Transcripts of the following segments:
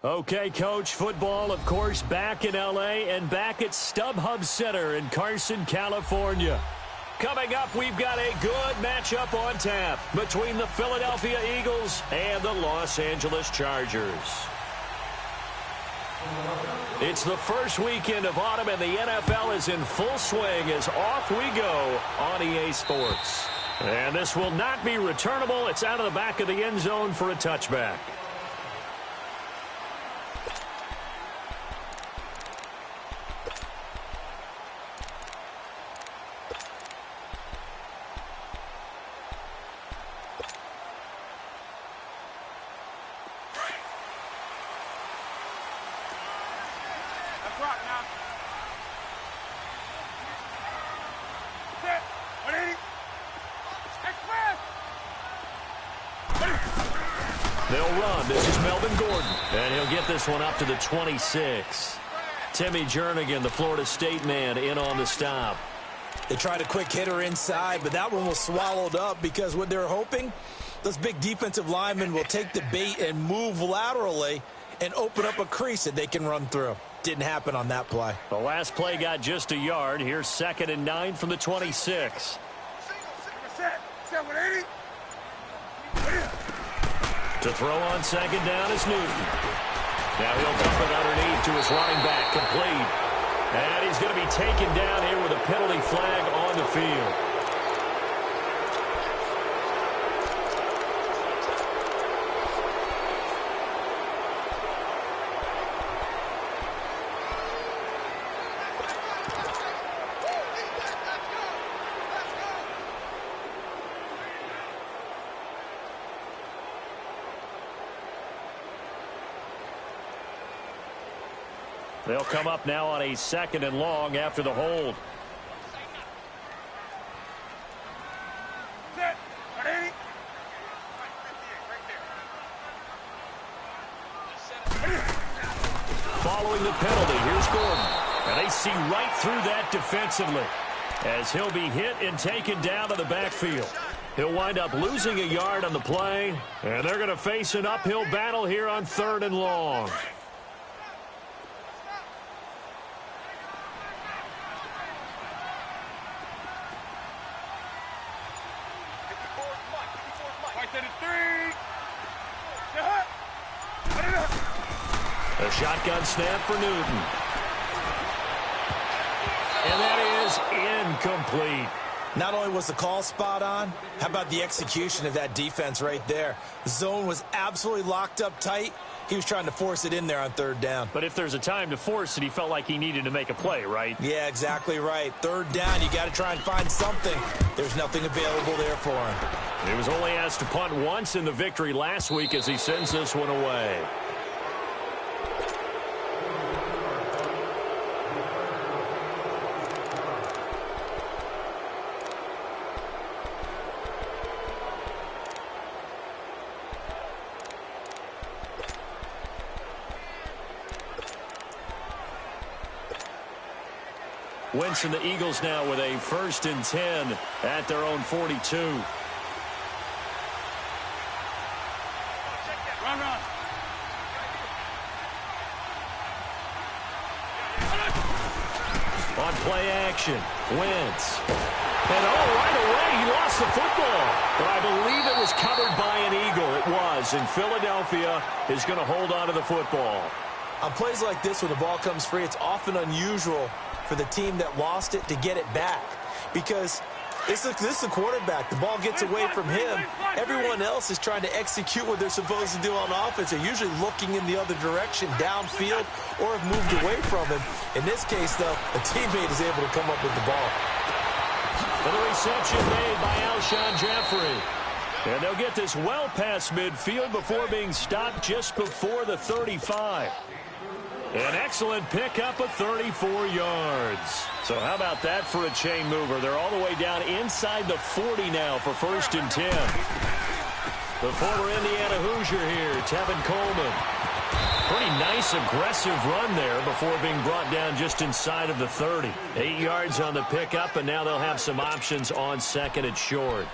Okay, Coach, football, of course, back in L.A. and back at StubHub Center in Carson, California. Coming up, we've got a good matchup on tap between the Philadelphia Eagles and the Los Angeles Chargers. It's the first weekend of autumn, and the NFL is in full swing as off we go on EA Sports. And this will not be returnable. It's out of the back of the end zone for a touchback. They'll run. This is Melvin Gordon. And he'll get this one up to the 26. Timmy Jernigan, the Florida State man, in on the stop. They tried a quick hitter inside, but that one was swallowed up because what they're hoping, those big defensive linemen will take the bait and move laterally and open up a crease that they can run through. Didn't happen on that play. The last play got just a yard. Here's 2nd and 9 from the 26. To throw on 2nd down is Newton. Now he'll dump it underneath to his running back, complete. And he's going to be taken down here with a penalty flag on the field. They'll come up now on a 2nd and long after the hold. Following the penalty, here's Gordon. And they see right through that defensively as he'll be hit and taken down to the backfield. He'll wind up losing a yard on the play, and they're going to face an uphill battle here on 3rd and long. A shotgun snap for Newton. And that is incomplete. Not only was the call spot on, how about the execution of that defense right there? The zone was absolutely locked up tight. He was trying to force it in there on 3rd down. But if there's a time to force it, he felt like he needed to make a play, right? Yeah, exactly right. 3rd down, you got to try and find something. There's nothing available there for him. He was only asked to punt once in the victory last week as he sends this one away. Wentz and the Eagles now with a 1st and 10 at their own 42. On play action, Wentz. And right away, he lost the football. But I believe it was covered by an Eagle. It was, and Philadelphia is going to hold on to the football. On plays like this, when the ball comes free, it's often unusual for the team that lost it to get it back. Because this is the quarterback. The ball gets away from him. Everyone else is trying to execute what they're supposed to do on offense. They're usually looking in the other direction, downfield, or have moved away from him. In this case, though, a teammate is able to come up with the ball. For the reception made by Alshon Jeffrey. And they'll get this well past midfield before being stopped just before the 35. An excellent pickup of 34 yards. So how about that for a chain mover? They're all the way down inside the 40 now for 1st and 10. The former Indiana Hoosier here, Tevin Coleman. Pretty nice, aggressive run there before being brought down just inside of the 30. 8 yards on the pickup, and now they'll have some options on 2nd and short.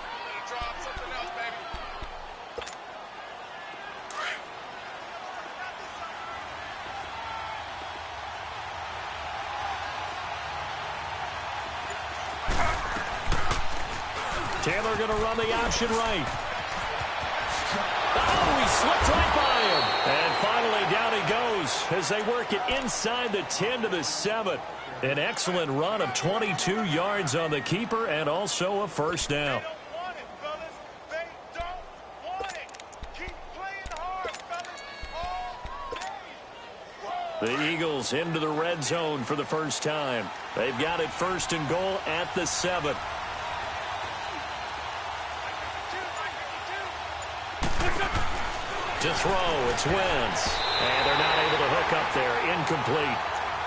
Taylor going to run the option right. Oh, he slipped right by him. And finally, down he goes as they work it inside the 10 to the 7. An excellent run of 22 yards on the keeper and also a first down. The Eagles into the red zone for the first time. They've got it 1st and goal at the 7. To throw, it's Wentz. And they're not able to hook up there. Incomplete.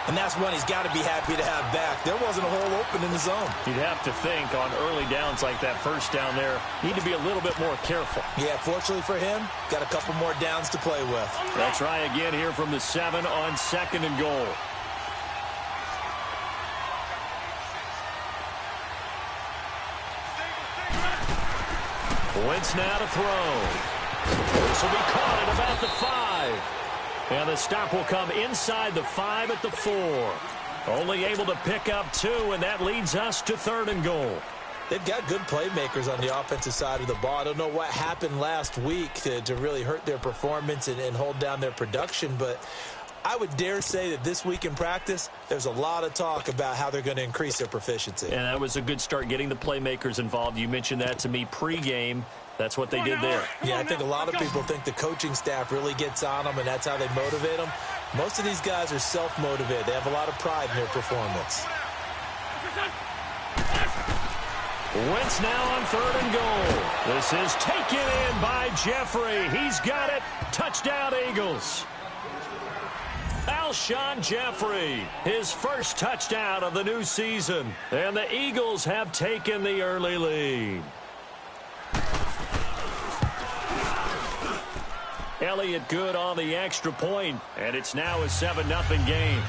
And that's one he's got to be happy to have back. There wasn't a hole open in the zone. You'd have to think on early downs like that first down there, need to be a little bit more careful. Yeah, fortunately for him, got a couple more downs to play with. Let's try again here from the 7 on 2nd and goal. Wentz now to throw. This will be caught at about the 5. And the stop will come inside the 5 at the 4. Only able to pick up 2, and that leads us to 3rd and goal. They've got good playmakers on the offensive side of the ball. I don't know what happened last week to really hurt their performance and hold down their production, but I would dare say that this week in practice, there's a lot of talk about how they're going to increase their proficiency. And that was a good start getting the playmakers involved. You mentioned that to me pregame. That's what they did there. Yeah, I think a lot of people think the coaching staff really gets on them, and that's how they motivate them. Most of these guys are self-motivated. They have a lot of pride in their performance. Wentz now on 3rd and goal. This is taken in by Jeffrey. He's got it. Touchdown, Eagles. Alshon Jeffrey, his first touchdown of the new season. And the Eagles have taken the early lead. Elliott good on the extra point, and it's now a 7-0 game.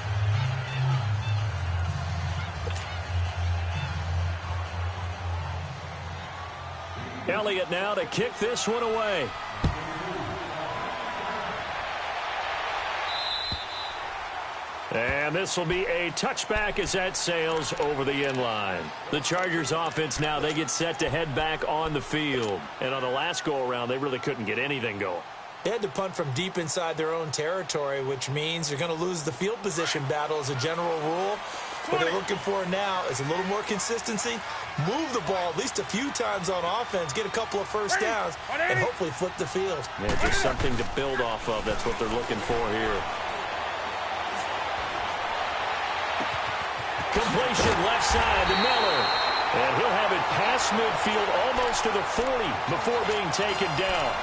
Elliott now to kick this one away. And this will be a touchback as that sails over the end line. The Chargers offense now, they get set to head back on the field. And on the last go-around, they really couldn't get anything going. They had to punt from deep inside their own territory, which means you're going to lose the field position battle as a general rule. What they're looking for now is a little more consistency, move the ball at least a few times on offense, get a couple of first downs, and hopefully flip the field. Yeah, just something to build off of. That's what they're looking for here. Completion left side to Miller. And he'll have it past midfield almost to the 40 before being taken down.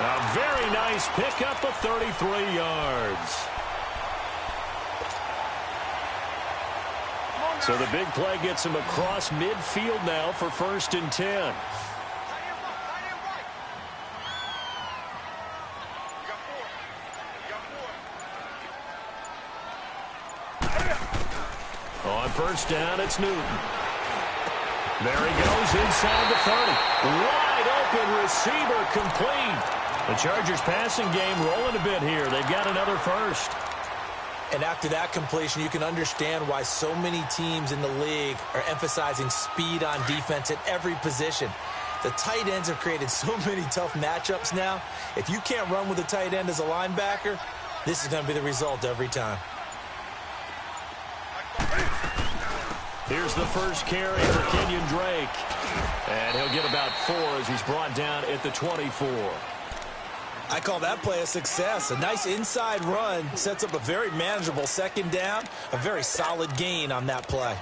A very nice pickup of 33 yards. So the big play gets him across midfield now for 1st and 10. On 1st down, it's Newton. There he goes inside the 30. Wide open receiver complete. The Chargers passing game rolling a bit here. They've got another first. And after that completion, you can understand why so many teams in the league are emphasizing speed on defense at every position. The tight ends have created so many tough matchups now. If you can't run with a tight end as a linebacker, this is going to be the result every time. Here's the first carry for Kenyon Drake. And he'll get about 4 as he's brought down at the 24. I call that play a success. A nice inside run sets up a very manageable 2nd down. A very solid gain on that play.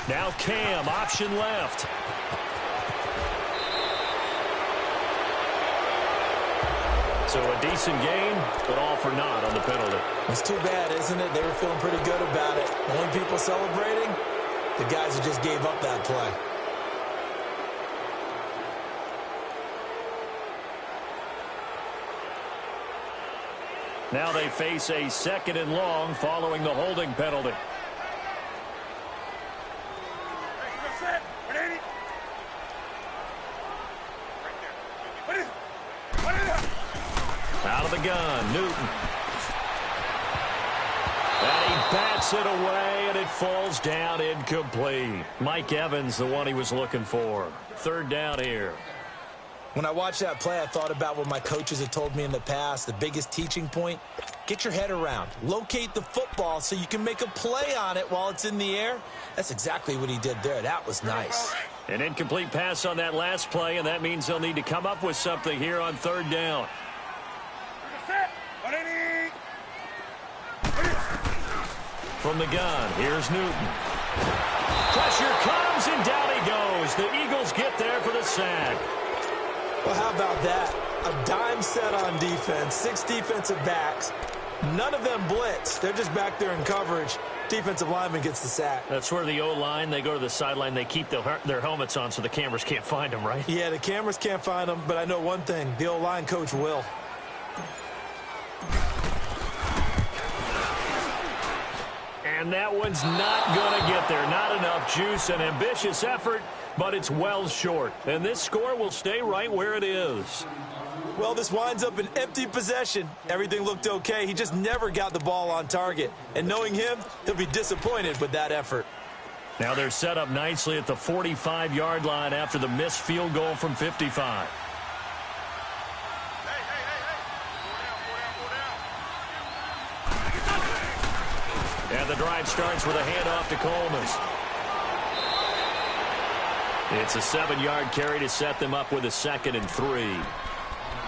Now Cam, option left. So a decent gain, but all for naught on the penalty. It's too bad, isn't it? They were feeling pretty good about it. Only people celebrating, the guys who just gave up that play. Now they face a 2nd and long following the holding penalty. Out of the gun, Newton. And he bats it away, and it falls down incomplete. Mike Evans, the one he was looking for. 3rd down here. When I watched that play, I thought about what my coaches had told me in the past. The biggest teaching point, get your head around. Locate the football so you can make a play on it while it's in the air. That's exactly what he did there. That was nice. An incomplete pass on that last play, and that means they'll need to come up with something here on 3rd down. From the gun, here's Newton. Pressure comes, and down he goes. The Eagles get there for the sack. Well, how about that? A dime set on defense, 6 defensive backs. None of them blitz. They're just back there in coverage. Defensive lineman gets the sack. That's where the O-line, they go to the sideline, they keep their helmets on so the cameras can't find them, right? Yeah, the cameras can't find them, but I know one thing. The O-line coach will. And that one's not going to get there. Not enough juice. An ambitious effort, but it's well short. And this score will stay right where it is. Well, this winds up an empty possession. Everything looked okay. He just never got the ball on target. And knowing him, he'll be disappointed with that effort. Now they're set up nicely at the 45-yard line after the missed field goal from 55. And the drive starts with a handoff to Coleman. It's a 7-yard carry to set them up with a 2nd and 3.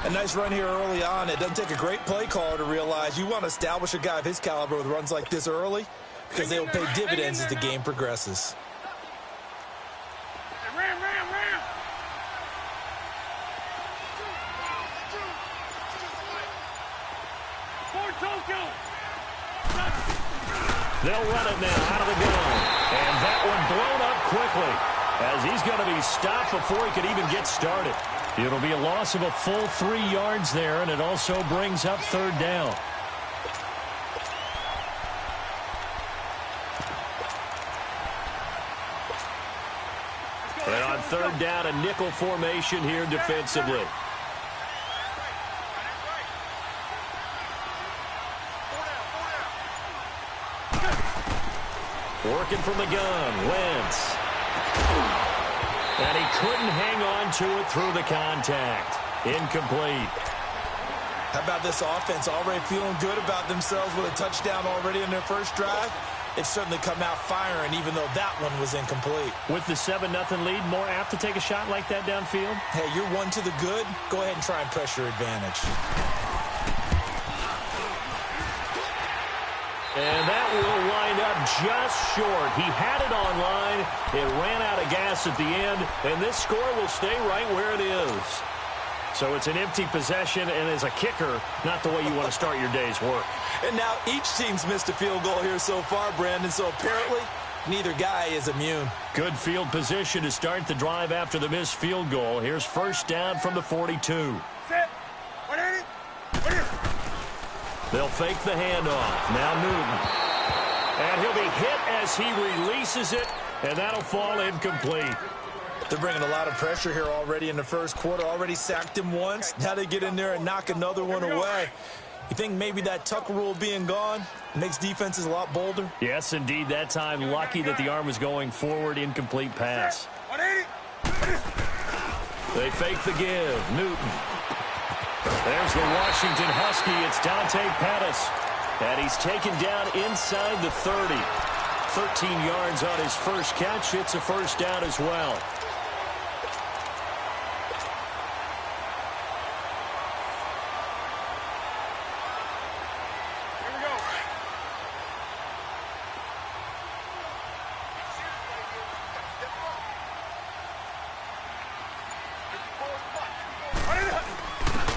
A nice run here early on. It doesn't take a great play caller to realize you want to establish a guy of his caliber with runs like this early because they will pay dividends as the game progresses. They'll run it now out of the gun. And that one blown up quickly as he's going to be stopped before he could even get started. It'll be a loss of a full 3 yards there, and it also brings up 3rd down. And on 3rd down, a nickel formation here defensively. Working from the gun, Wentz. And he couldn't hang on to it through the contact. Incomplete. How about this offense already feeling good about themselves with a touchdown already in their first drive? They've certainly come out firing, even though that one was incomplete. With the 7-0 lead, more apt to take a shot like that downfield? Hey, you're one to the good. Go ahead and try and press your advantage. And that will wind up just short. He had it on line. It ran out of gas at the end, and this score will stay right where it is. So it's an empty possession, and as a kicker, not the way you want to start your day's work. And now each team's missed a field goal here so far, Brandon, so apparently neither guy is immune. Good field position to start the drive after the missed field goal. Here's 1st down from the 42. They'll fake the handoff. Now Newton. And he'll be hit as he releases it, and that'll fall incomplete. They're bringing a lot of pressure here already in the first quarter. Already sacked him once. Now they get in there and knock another one away. You think maybe that Tucker rule being gone makes defenses a lot bolder? Yes, indeed. That time, lucky that the arm was going forward. Incomplete pass. They fake the give. Newton. There's the Washington Husky. It's Dante Pettis. And he's taken down inside the 30. 13 yards on his first catch. It's a 1st down as well.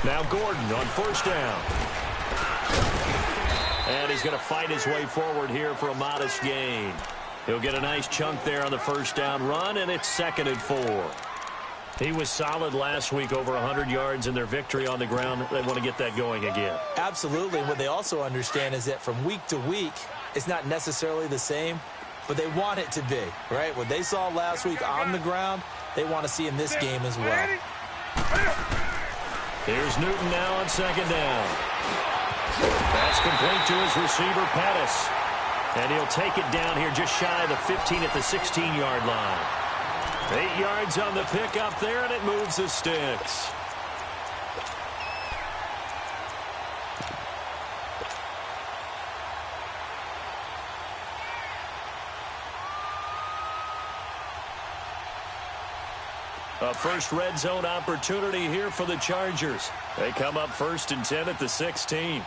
Now Gordon on 1st down. And he's going to fight his way forward here for a modest gain. He'll get a nice chunk there on the 1st down run, and it's 2nd and 4. He was solid last week, over 100 yards in their victory on the ground. They want to get that going again. Absolutely. What they also understand is that from week to week, it's not necessarily the same, but they want it to be, right? What they saw last week on the ground, they want to see in this game as well. Here's Newton now on second down. That's complete to his receiver, Pettis. And he'll take it down here just shy of the 15 at the 16-yard line. 8 yards on the pickup there, and it moves the sticks. A first red zone opportunity here for the Chargers. They come up 1st and 10 at the 16.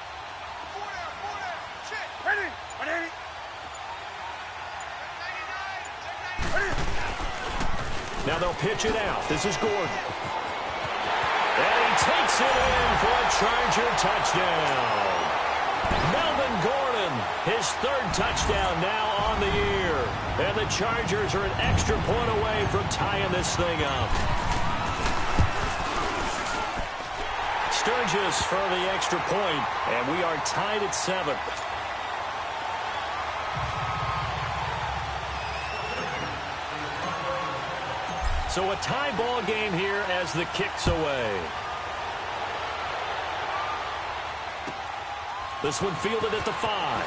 Now they'll pitch it out. This is Gordon. And he takes it in for a Charger touchdown. Melvin Gordon, his 3rd touchdown now on the year. And the Chargers are an extra point away from tying this thing up. Sturgis for the extra point, and we are tied at 7. So a tie ball game here as the kick's away. This one fielded at the 5.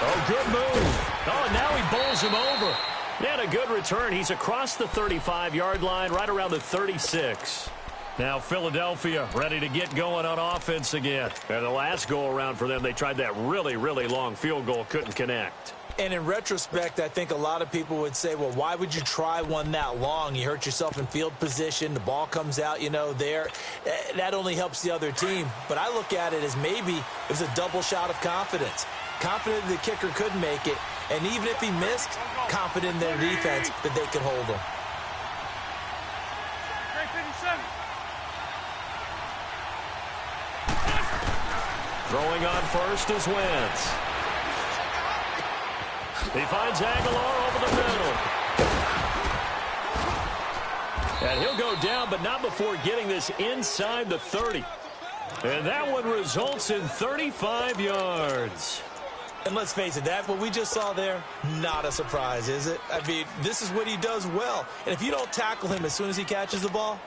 Oh, good move. Oh, now he bowls him over. And a good return. He's across the 35-yard line, right around the 36. Now Philadelphia ready to get going on offense again. And the last go-around for them, they tried that really, really long field goal, couldn't connect. And in retrospect, I think a lot of people would say, well, why would you try one that long? You hurt yourself in field position. The ball comes out, there. That only helps the other team. But I look at it as maybe it was a double shot of confidence. Confident the kicker could make it. And even if he missed, confident in their defense that they could hold him. Throwing on first is Wentz. He finds Aguilar over the middle. And he'll go down, but not before getting this inside the 30. And that one results in 35 yards. And let's face it, that what we just saw there, not a surprise, is it? I mean, this is what he does well. And if you don't tackle him as soon as he catches the ball,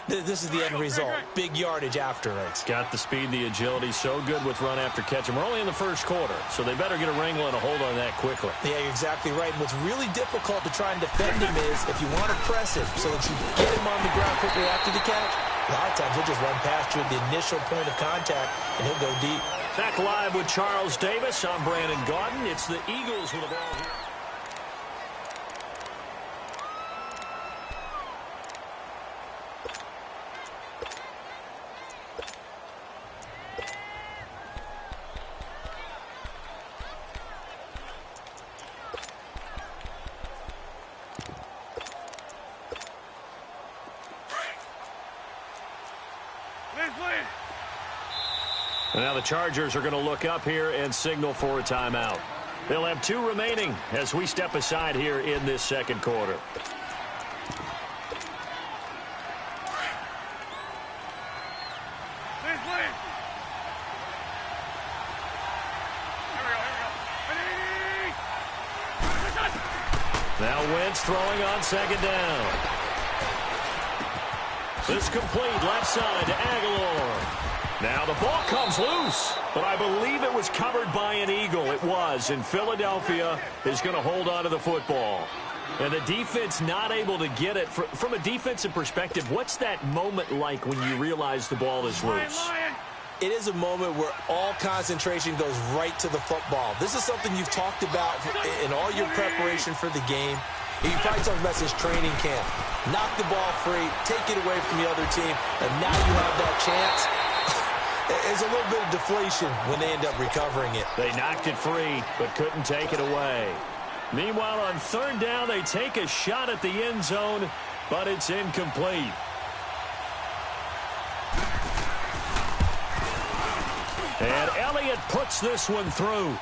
this is the end result. Big yardage afterwards. Got the speed, the agility, so good with run after catch. And we're only in the first quarter, so they better get a wrangle and a hold on that quickly. Yeah, you're exactly right. And what's really difficult to try and defend him is if you want to press him so that you get him on the ground quickly after the catch, a lot of times he'll just run past you at the initial point of contact, and he'll go deep. Back live with Charles Davis. I'm Brandon Gaudin. It's the Eagles with the ball here. Now the Chargers are going to look up here and signal for a timeout. They'll have 2 remaining as we step aside here in this second quarter. Now Wentz throwing on second down. This complete left side to Aguilar. Now the ball comes loose, but I believe it was covered by an Eagle. It was, and Philadelphia is going to hold on to the football. And the defense not able to get it. From a defensive perspective, what's that moment like when you realize the ball is loose? It is a moment where all concentration goes right to the football. This is something you've talked about in all your preparation for the game. You probably talked about since training camp. Knock the ball free, take it away from the other team, and now you have that chance. There's a little bit of deflation when they end up recovering it. They knocked it free, but couldn't take it away. Meanwhile, on third down, they take a shot at the end zone, but it's incomplete. And Elliott puts this one through.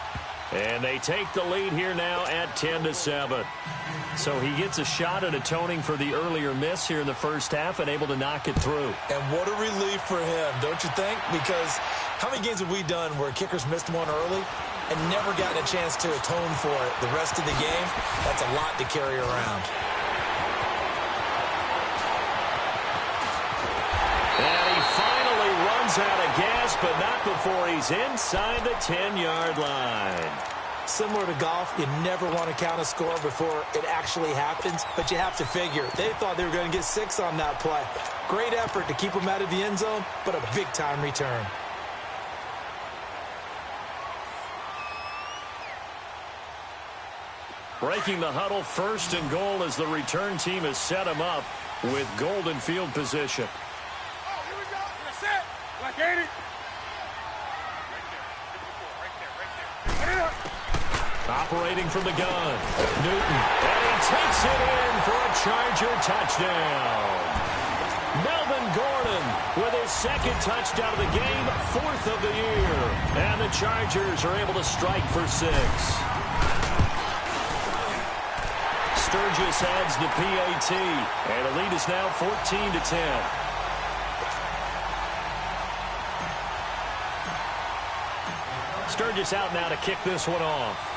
And they take the lead here now at 10-7. So he gets a shot at atoning for the earlier miss here in the first half and able to knock it through. And what a relief for him, don't you think? Because how many games have we done where kickers missed one early and never gotten a chance to atone for it the rest of the game? That's a lot to carry around. And he finally runs out of gas, but not before he's inside the 10-yard line. Similar to golf, you never want to count a score before it actually happens, but you have to figure. They thought they were going to get 6 on that play. Great effort to keep them out of the end zone, but a big-time return. Breaking the huddle, 1st and goal as the return team has set him up with golden field position. Oh, here we go. That's it. Like 80. Right there. Operating from the gun, Newton, and he takes it in for a Charger touchdown. Melvin Gordon with his 2nd touchdown of the game, 4th of the year. And the Chargers are able to strike for 6. Sturgis adds the PAT, and the lead is now 14-10. Sturgis out now to kick this one off.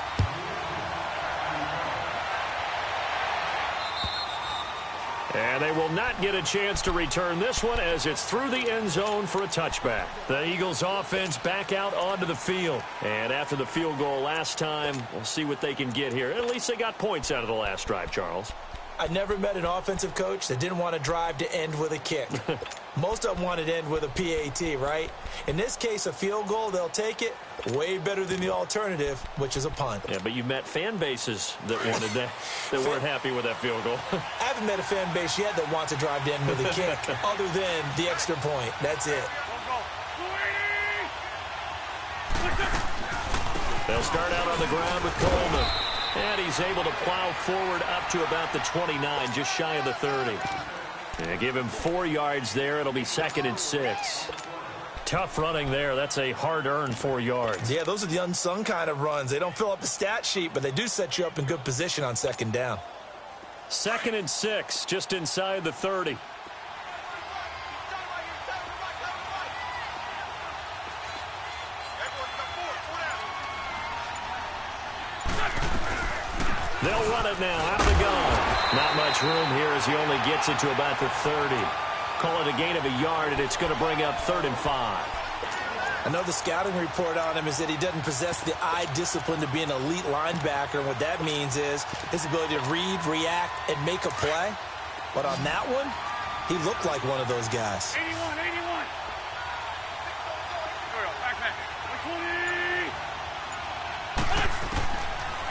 And they will not get a chance to return this one as it's through the end zone for a touchback. The Eagles offense back out onto the field. And after the field goal last time, we'll see what they can get here. At least they got points out of the last drive, Charles. I never met an offensive coach that didn't want to drive to end with a kick. Most of them wanted to end with a PAT, right? In this case, a field goal, they'll take it. Way better than the alternative, which is a punt. Yeah, but you met fan bases that wanted that, that weren't happy with that field goal. I haven't met a fan base yet that wants to drive to end with a kick, other than the extra point. That's it. They'll start out on the ground with Coleman. And he's able to plow forward up to about the 29, just shy of the 30. And give him 4 yards there. It'll be 2nd and 6. Tough running there. That's a hard-earned 4 yards. Yeah, those are the unsung kind of runs. They don't fill up the stat sheet, but they do set you up in good position on 2nd down. 2nd and 6, just inside the 30. They'll run it now out of the gun. Not much room here as he only gets it to about the 30. Call it a gain of a yard, and it's going to bring up 3rd and 5. Another scouting report on him is that he doesn't possess the eye discipline to be an elite linebacker. And what that means is his ability to read, react, and make a play. But on that one, he looked like one of those guys. 81.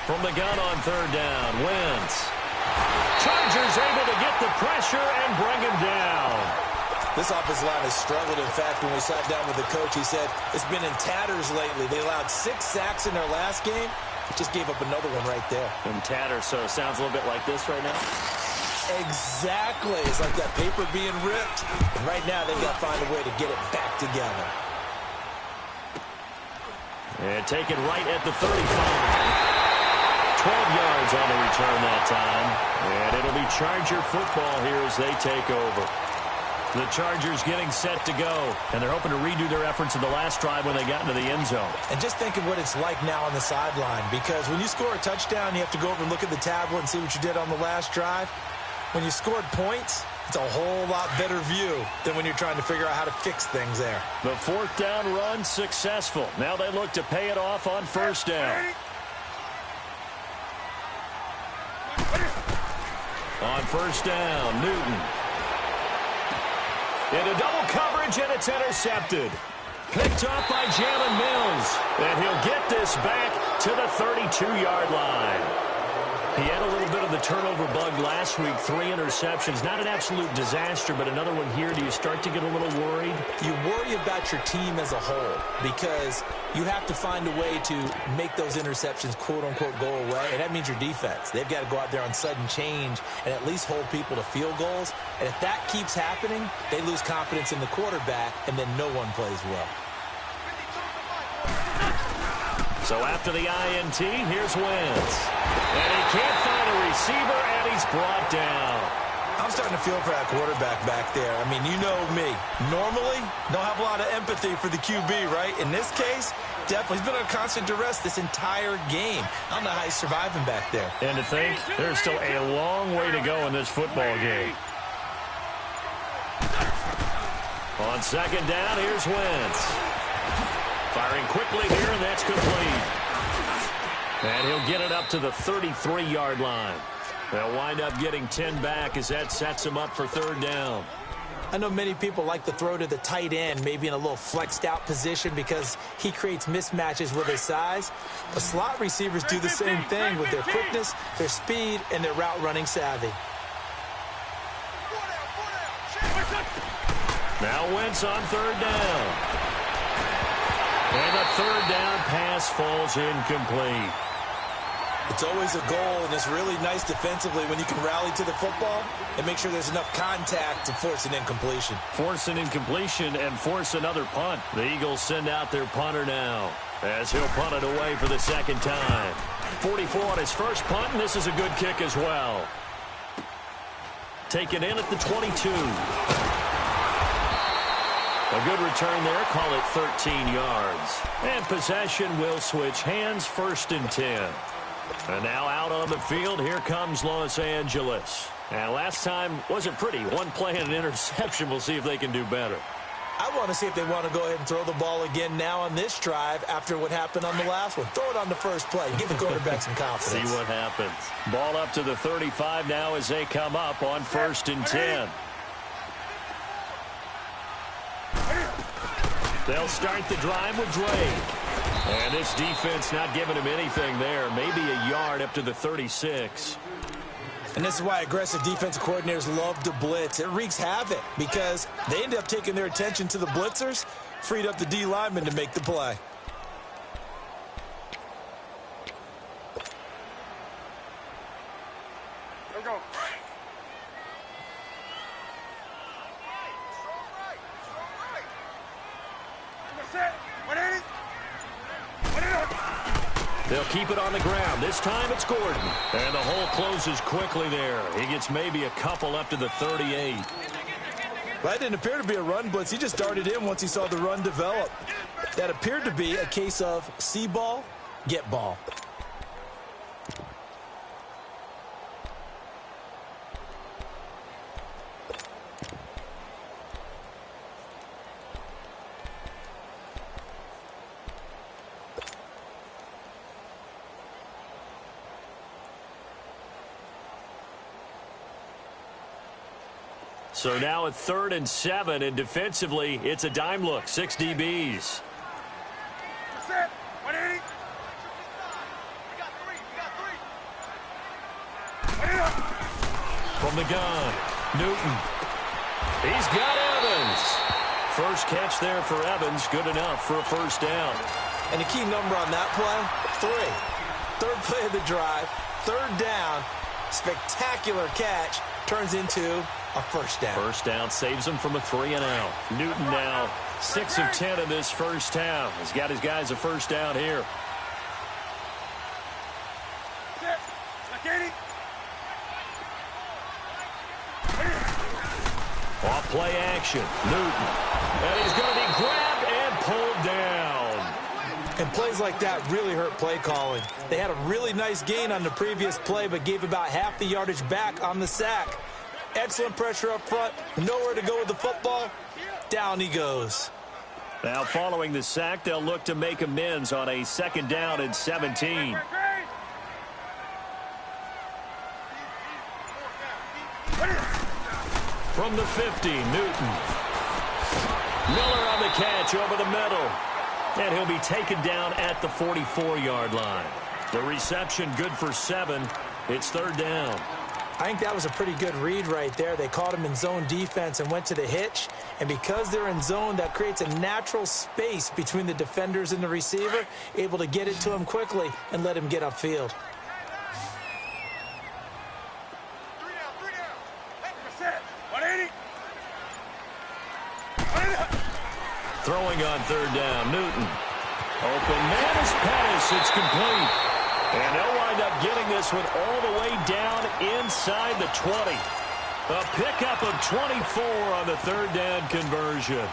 From the gun on 3rd down, Wentz. Chargers able to get the pressure and bring him down. This offensive line has struggled. In fact, when we sat down with the coach, he said it's been in tatters lately. They allowed 6 sacks in their last game. Just gave up another one right there. In tatters, so it sounds a little bit like this right now. Exactly. It's like that paper being ripped. And right now, they've got to find a way to get it back together. And taken right at the 35. 12 yards on the return that time. And it'll be Charger football here as they take over. The Chargers getting set to go. And they're hoping to redo their efforts in the last drive when they got into the end zone. And just think of what it's like now on the sideline. Because when you score a touchdown, you have to go over and look at the tablet and see what you did on the last drive. When you scored points, it's a whole lot better view than when you're trying to figure out how to fix things there. The 4th down run successful. Now they look to pay it off on 1st down. On 1st down, Newton. Into double coverage, and it's intercepted. Picked off by Jalen Mills. And he'll get this back to the 32-yard line. He had a little bit of the turnover bug last week, 3 interceptions. Not an absolute disaster, but another one here. Do you start to get a little worried? You worry about your team as a whole because you have to find a way to make those interceptions, quote-unquote, go away, and that means your defense. They've got to go out there on sudden change and at least hold people to field goals. And if that keeps happening, they lose confidence in the quarterback, and then no one plays well. So after the INT, here's Wentz. And he can't find a receiver, And he's brought down. I'm starting to feel for that quarterback back there. I mean, you know me. Normally, don't have a lot of empathy for the QB, right? In this case, definitely. He's been under constant duress this entire game. I don't know how he's surviving back there. And to think, there's still a long way to go in this football game. On second down, here's Wentz. Firing quickly here, and that's complete. And he'll get it up to the 33-yard line. They'll wind up getting 10 back as that sets him up for third down. I know many people like to throw to the tight end, maybe in a little flexed out position because he creates mismatches with his size. But slot receivers do the same thing with their quickness, their speed, and their route running savvy. Now Wentz on third down. And the third down pass falls incomplete. It's always a goal, and it's really nice defensively when you can rally to the football and make sure there's enough contact to force an incompletion. Force an incompletion and force another punt. The Eagles send out their punter now as he'll punt it away for the second time. 44 on his first punt, and this is a good kick as well. Taken in at the 22. A good return there, call it 13 yards. And possession will switch hands, first and 10. And now out on the field, here comes Los Angeles. And last time wasn't pretty. One play and an interception. We'll see if they can do better. I want to see if they want to go ahead and throw the ball again now on this drive after what happened on the last one. Throw it on the first play. Give the quarterback some confidence. See what happens. Ball up to the 35 now as they come up on first and 10. They'll start the drive with Drake. And this defense not giving him anything there. Maybe a yard up to the 36. And this is why aggressive defensive coordinators love to blitz. It wreaks havoc because they end up taking their attention to the blitzers, freed up the D lineman to make the play. Here we go. Set. 180. They'll keep it on the ground. This time it's Gordon. And the hole closes quickly there. He gets maybe a couple up to the 38. That didn't appear to be a run blitz. He just darted in once he saw the run develop. That appeared to be a case of see ball, get ball. So now at 3rd and 7, and defensively, it's a dime look. 6 DBs. Set. 180. From the gun, Newton. He's got Evans. First catch there for Evans. Good enough for a first down. And the key number on that play, 3. Third play of the drive, third down, spectacular catch, turns into a first down. First down saves him from a 3-and-out. Newton now 6 of 10 in this first half. He's got his guys a first down here. Set. Like 80. Off play action. Newton. And he's going to be grabbed and pulled down. And plays like that really hurt play calling. They had a really nice gain on the previous play, but gave about half the yardage back on the sack. Excellent pressure up front. Nowhere to go with the football. Down he goes. Now following the sack, they'll look to make amends on a 2nd down and 17. From the 50, Newton. Miller on the catch over the middle. And he'll be taken down at the 44-yard line. The reception good for 7. It's 3rd down. I think that was a pretty good read right there. They caught him in zone defense and went to the hitch. And because they're in zone, that creates a natural space between the defenders and the receiver, able to get it to him quickly and let him get upfield. 3 down. Set. 180. Throwing on 3rd down, Newton. Open man is Pettis. It's complete. And they'll wind up getting this one all the way down inside the 20. A pickup of 24 on the third down conversion.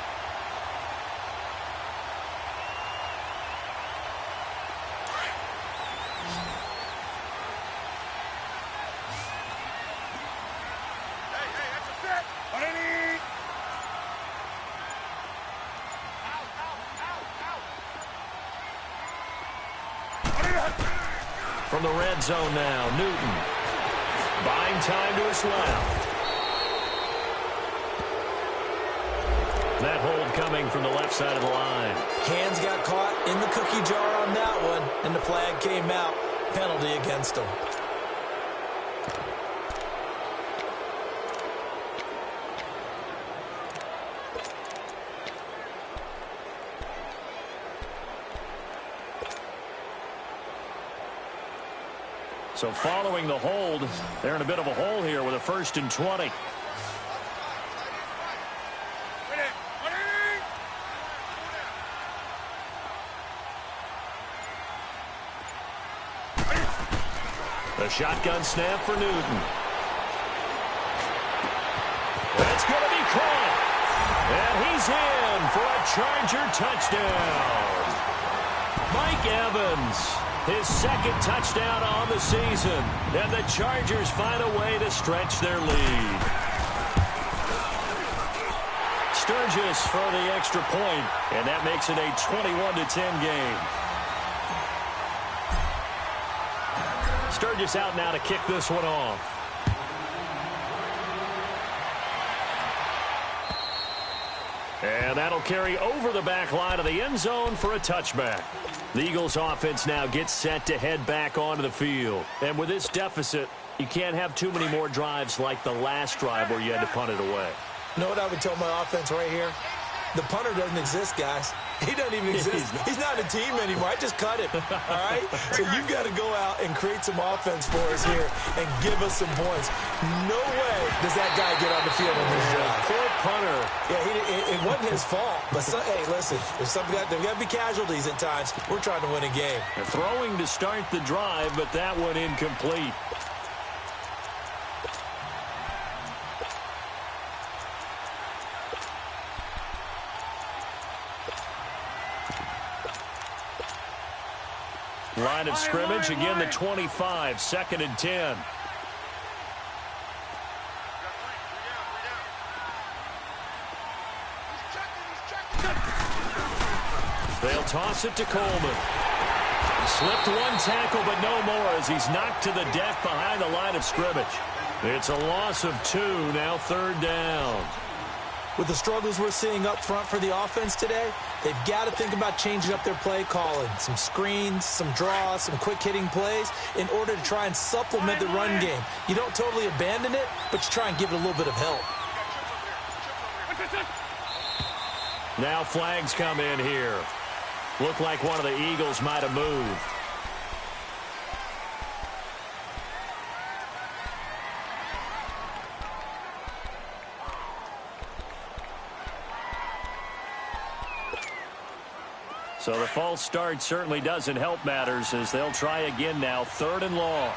From the red zone now, Newton. Buying time to his left. That hold coming from the left side of the line. Hands got caught in the cookie jar on that one, and the flag came out. Penalty against him. So following the hold, they're in a bit of a hole here with a 1st and 20. The shotgun snap for Newton. That's going to be caught. And he's in for a Charger touchdown. Mike Evans, his 2nd touchdown on the season. And the Chargers find a way to stretch their lead. Sturgis for the extra point, and that makes it a 21-10 game. Sturgis out now to kick this one off. And that'll carry over the back line of the end zone for a touchback. The Eagles offense now gets set to head back onto the field. And with this deficit, you can't have too many more drives like the last drive where you had to punt it away. You know what I would tell my offense right here? The punter doesn't exist, guys. He doesn't even exist. He's not a team anymore. I just cut him, all right? So you've got to go out and create some offense for us here and give us some points. No way does that guy get on the field in this drive. Poor punter. Yeah, it wasn't his fault. But, hey, listen, there's got to be casualties at times. We're trying to win a game. They're throwing to start the drive, but that one incomplete. Line of scrimmage, again the 25, 2nd and 10. They'll toss it to Coleman. Slipped one tackle, but no more as he's knocked to the deck behind the line of scrimmage. It's a loss of 2, now 3rd down. With the struggles we're seeing up front for the offense today, they've got to think about changing up their play calling. Some screens, some draws, some quick-hitting plays in order to try and supplement the run game. You don't totally abandon it, but you try and give it a little bit of help. Now flags come in here. Looked like one of the Eagles might have moved. So the false start certainly doesn't help matters as they'll try again now, 3rd and long.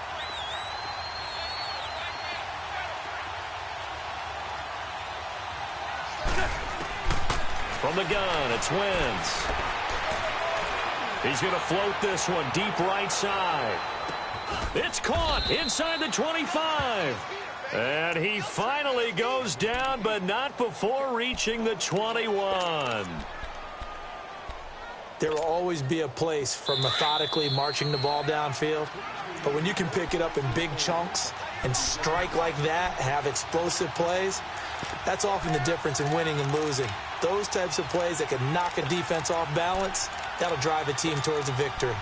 From the gun, it's Wentz. He's going to float this one deep right side. It's caught inside the 25. And he finally goes down, but not before reaching the 21. There will always be a place for methodically marching the ball downfield. But when you can pick it up in big chunks and strike like that, have explosive plays, that's often the difference in winning and losing. Those types of plays that can knock a defense off balance, that'll drive a team towards a victory.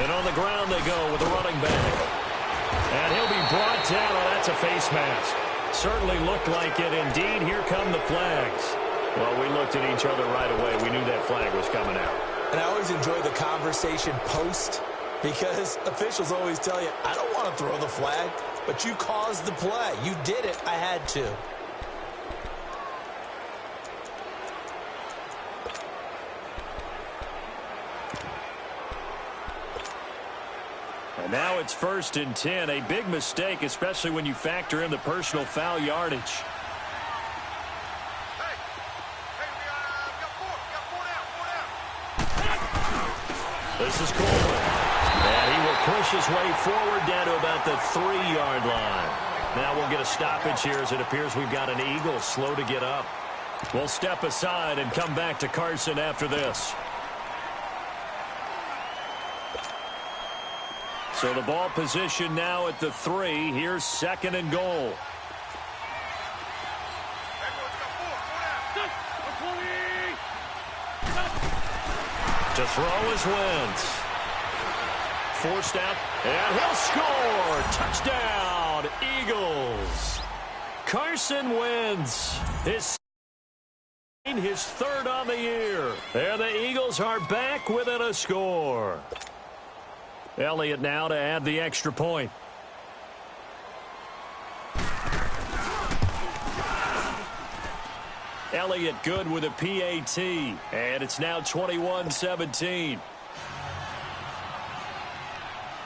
And on the ground they go with the running back. And he'll be brought down. Oh, that's a face mask. Certainly looked like it. Indeed, here come the flags. Well, we looked at each other right away. We knew that flag was coming out. And I always enjoy the conversation post Because officials always tell you, I don't want to throw the flag, but you caused the play. You did it. I had to. And now it's 1st and 10. A big mistake, especially when you factor in the personal foul yardage. This is Coleman. And he will push his way forward down to about the 3-yard line. Now we'll get a stoppage here as it appears we've got an Eagle slow to get up. We'll step aside and come back to Carson after this. So the ball position now at the 3. Here's 2nd and goal. To throw is Wentz. Forced out, and he'll score. Touchdown, Eagles. Carson Wentz, his 3rd on the year. And the Eagles are back within a score. Elliott now to add the extra point. Elliott good with a PAT, and it's now 21-17.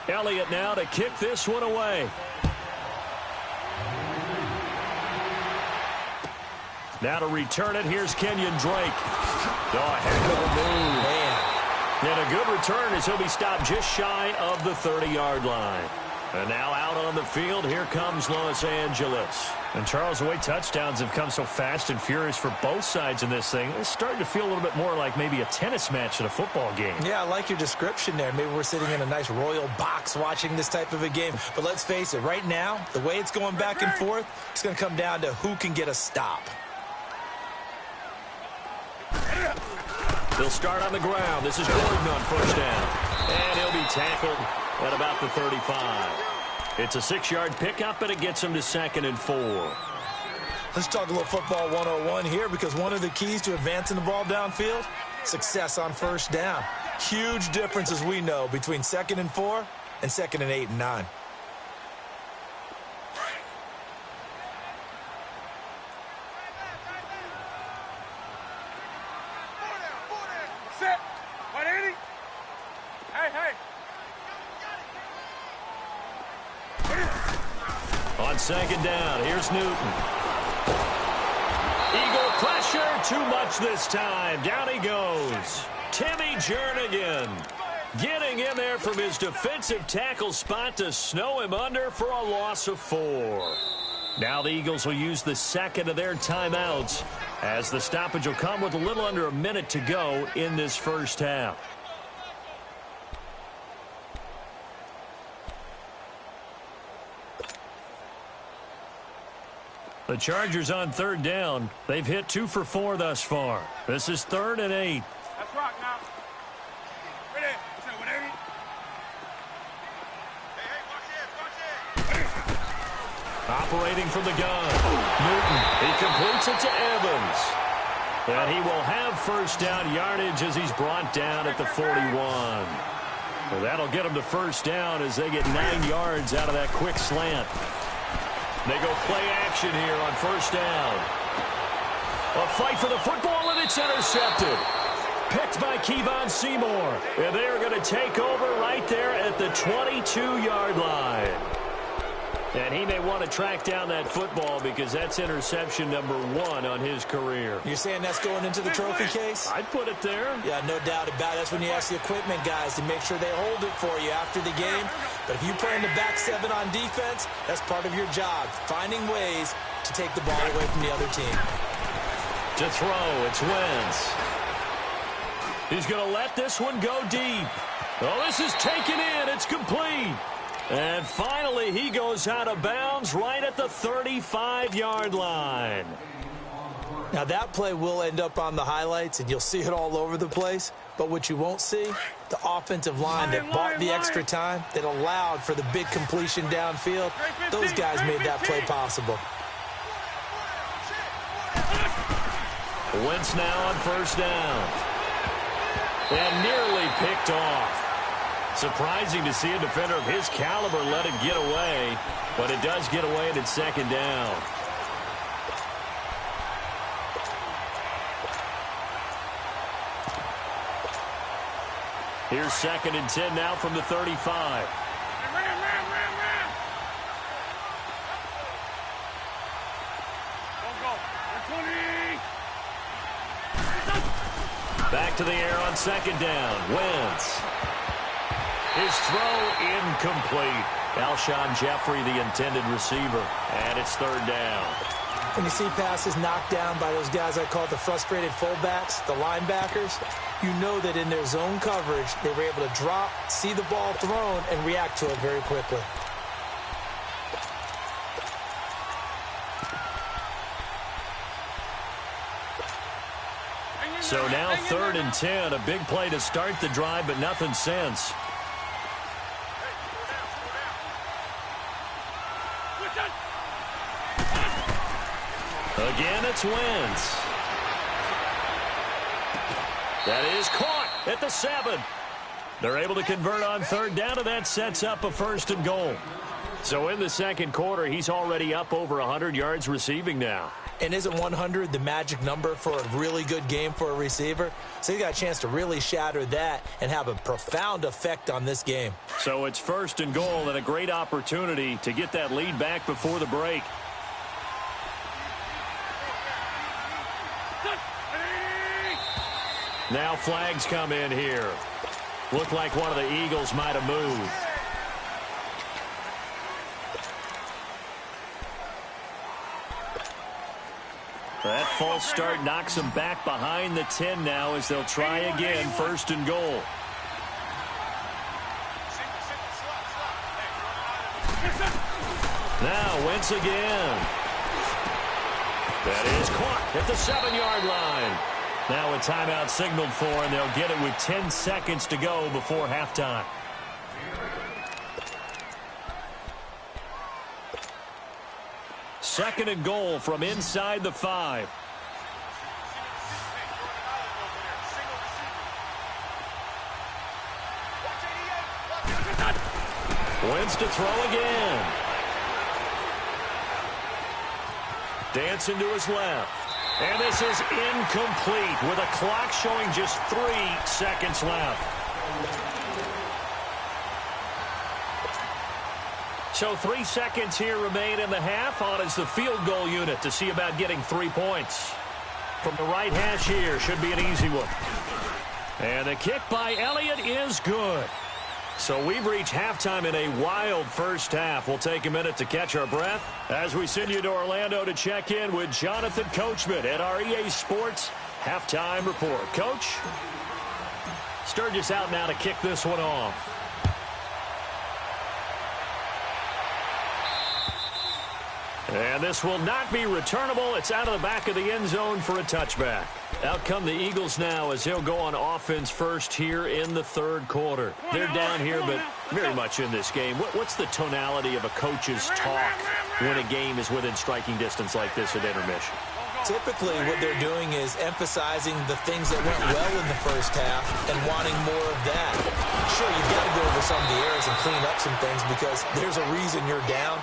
Elliott now to kick this one away. Now to return it, here's Kenyon Drake. Oh, heck of a move. Man. And a good return as he'll be stopped just shy of the 30-yard line. And now out on the field, here comes Los Angeles. And Charles, the way touchdowns have come so fast and furious for both sides in this thing, it's starting to feel a little bit more like maybe a tennis match in a football game. Yeah, I like your description there. Maybe we're sitting in a nice royal box watching this type of a game. But let's face it, right now, the way it's going back and forth, it's going to come down to who can get a stop. He'll start on the ground. This is Gordon on 1st down. And he'll be tackled at about the 35. It's a 6-yard pickup, and it gets him to 2nd and 4. Let's talk a little football 101 here, because one of the keys to advancing the ball downfield, success on 1st down. Huge difference, as we know, between 2nd and 4 and 2nd and 8 and 9. Set. 180. Hey. On 2nd down, here's Newton. Eagle pressure, too much this time. Down he goes. Timmy Jernigan getting in there from his defensive tackle spot to snow him under for a loss of 4. Now the Eagles will use the 2nd of their timeouts as the stoppage will come with a little under a minute to go in this 1st half. The Chargers on 3rd down. They've hit 2 for 4 thus far. This is 3rd and 8. Let's rock now. Ready? Set 180. Hey, watch it. Operating from the gun. Newton. He completes it to Evans. And he will have 1st down yardage as he's brought down at the 41. Well, that'll get him to 1st down as they get 9 yards out of that quick slant. They go play action here on 1st down. A fight for the football, and it's intercepted. Picked by Kevon Seymour. And they are going to take over right there at the 22-yard line. And he may want to track down that football because that's interception number 1 on his career. You're saying that's going into the trophy case? I'd put it there. Yeah, no doubt about it. That's when you ask the equipment guys to make sure they hold it for you after the game. But if you play in the back 7 on defense, that's part of your job, finding ways to take the ball away from the other team. To throw, it's Wentz. He's going to let this one go deep. Oh, this is taken in. It's complete. And finally, he goes out of bounds right at the 35-yard line. Now, that play will end up on the highlights, and you'll see it all over the place. But what you won't see, the offensive line that bought the extra time, that allowed for the big completion downfield, those guys made that play possible. Wentz now on 1st down. And nearly picked off. Surprising to see a defender of his caliber let it get away, but it does get away and it's second down. Here's 2nd and 10 now from the 35. Back to the air on 2nd down. Wentz. His throw incomplete. Alshon Jeffrey, the intended receiver. And it's 3rd down. When you see passes knocked down by those guys I call the frustrated fullbacks, the linebackers, you know that in their zone coverage, they were able to drop, see the ball thrown, and react to it very quickly. So now 3rd and 10, a big play to start the drive, but nothing since. Again, it's Wentz. That is caught at the 7. They're able to convert on 3rd down, and that sets up a 1st and goal. So in the 2nd quarter, he's already up over 100 yards receiving now. And isn't 100 the magic number for a really good game for a receiver? So he got a chance to really shatter that and have a profound effect on this game. So it's 1st and goal and a great opportunity to get that lead back before the break. Now flags come in here. Looked like one of the Eagles might have moved. That false start knocks them back behind the 10 now as they'll try again, 1st and goal. Now Wentz again. That is caught at the 7-yard line. Now a timeout signaled for, and they'll get it with 10 seconds to go before halftime. Second and goal from inside the 5. Wentz to throw again. Dancing to his left. And this is incomplete with a clock showing just 3 seconds left. So 3 seconds here remain in the half. On is the field goal unit to see about getting 3 points. From the right hash here, should be an easy one. And the kick by Elliott is good. So we've reached halftime in a wild first half. We'll take a minute to catch our breath as we send you to Orlando to check in with Jonathan Coachman at our EA Sports Halftime Report. Coach, Sturgis out now to kick this one off. And this will not be returnable. It's out of the back of the end zone for a touchback. Out come the Eagles now as they'll go on offense first here in the 3rd quarter. They're down here, but very much in this game. What's the tonality of a coach's talk when a game is within striking distance like this at intermission? Typically, what they're doing is emphasizing the things that went well in the first half and wanting more of that. Sure, you've got to go over some of the errors and clean up some things because there's a reason you're down.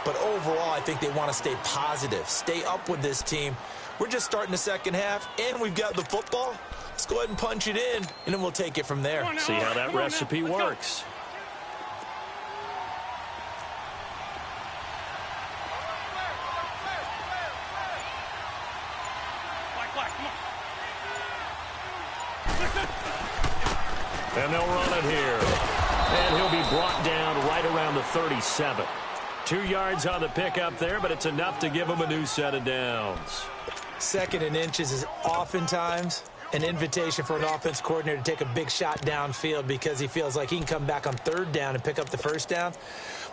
But overall, I think they want to stay positive, stay up with this team. We're just starting the second half, and we've got the football. Let's go ahead and punch it in, and then we'll take it from there. See how that recipe works. And they'll run it here. And he'll be brought down right around the 37. 2 yards on the pickup there, but it's enough to give him a new set of downs. 2nd and inches is oftentimes an invitation for an offense coordinator to take a big shot downfield because he feels like he can come back on 3rd down and pick up the 1st down.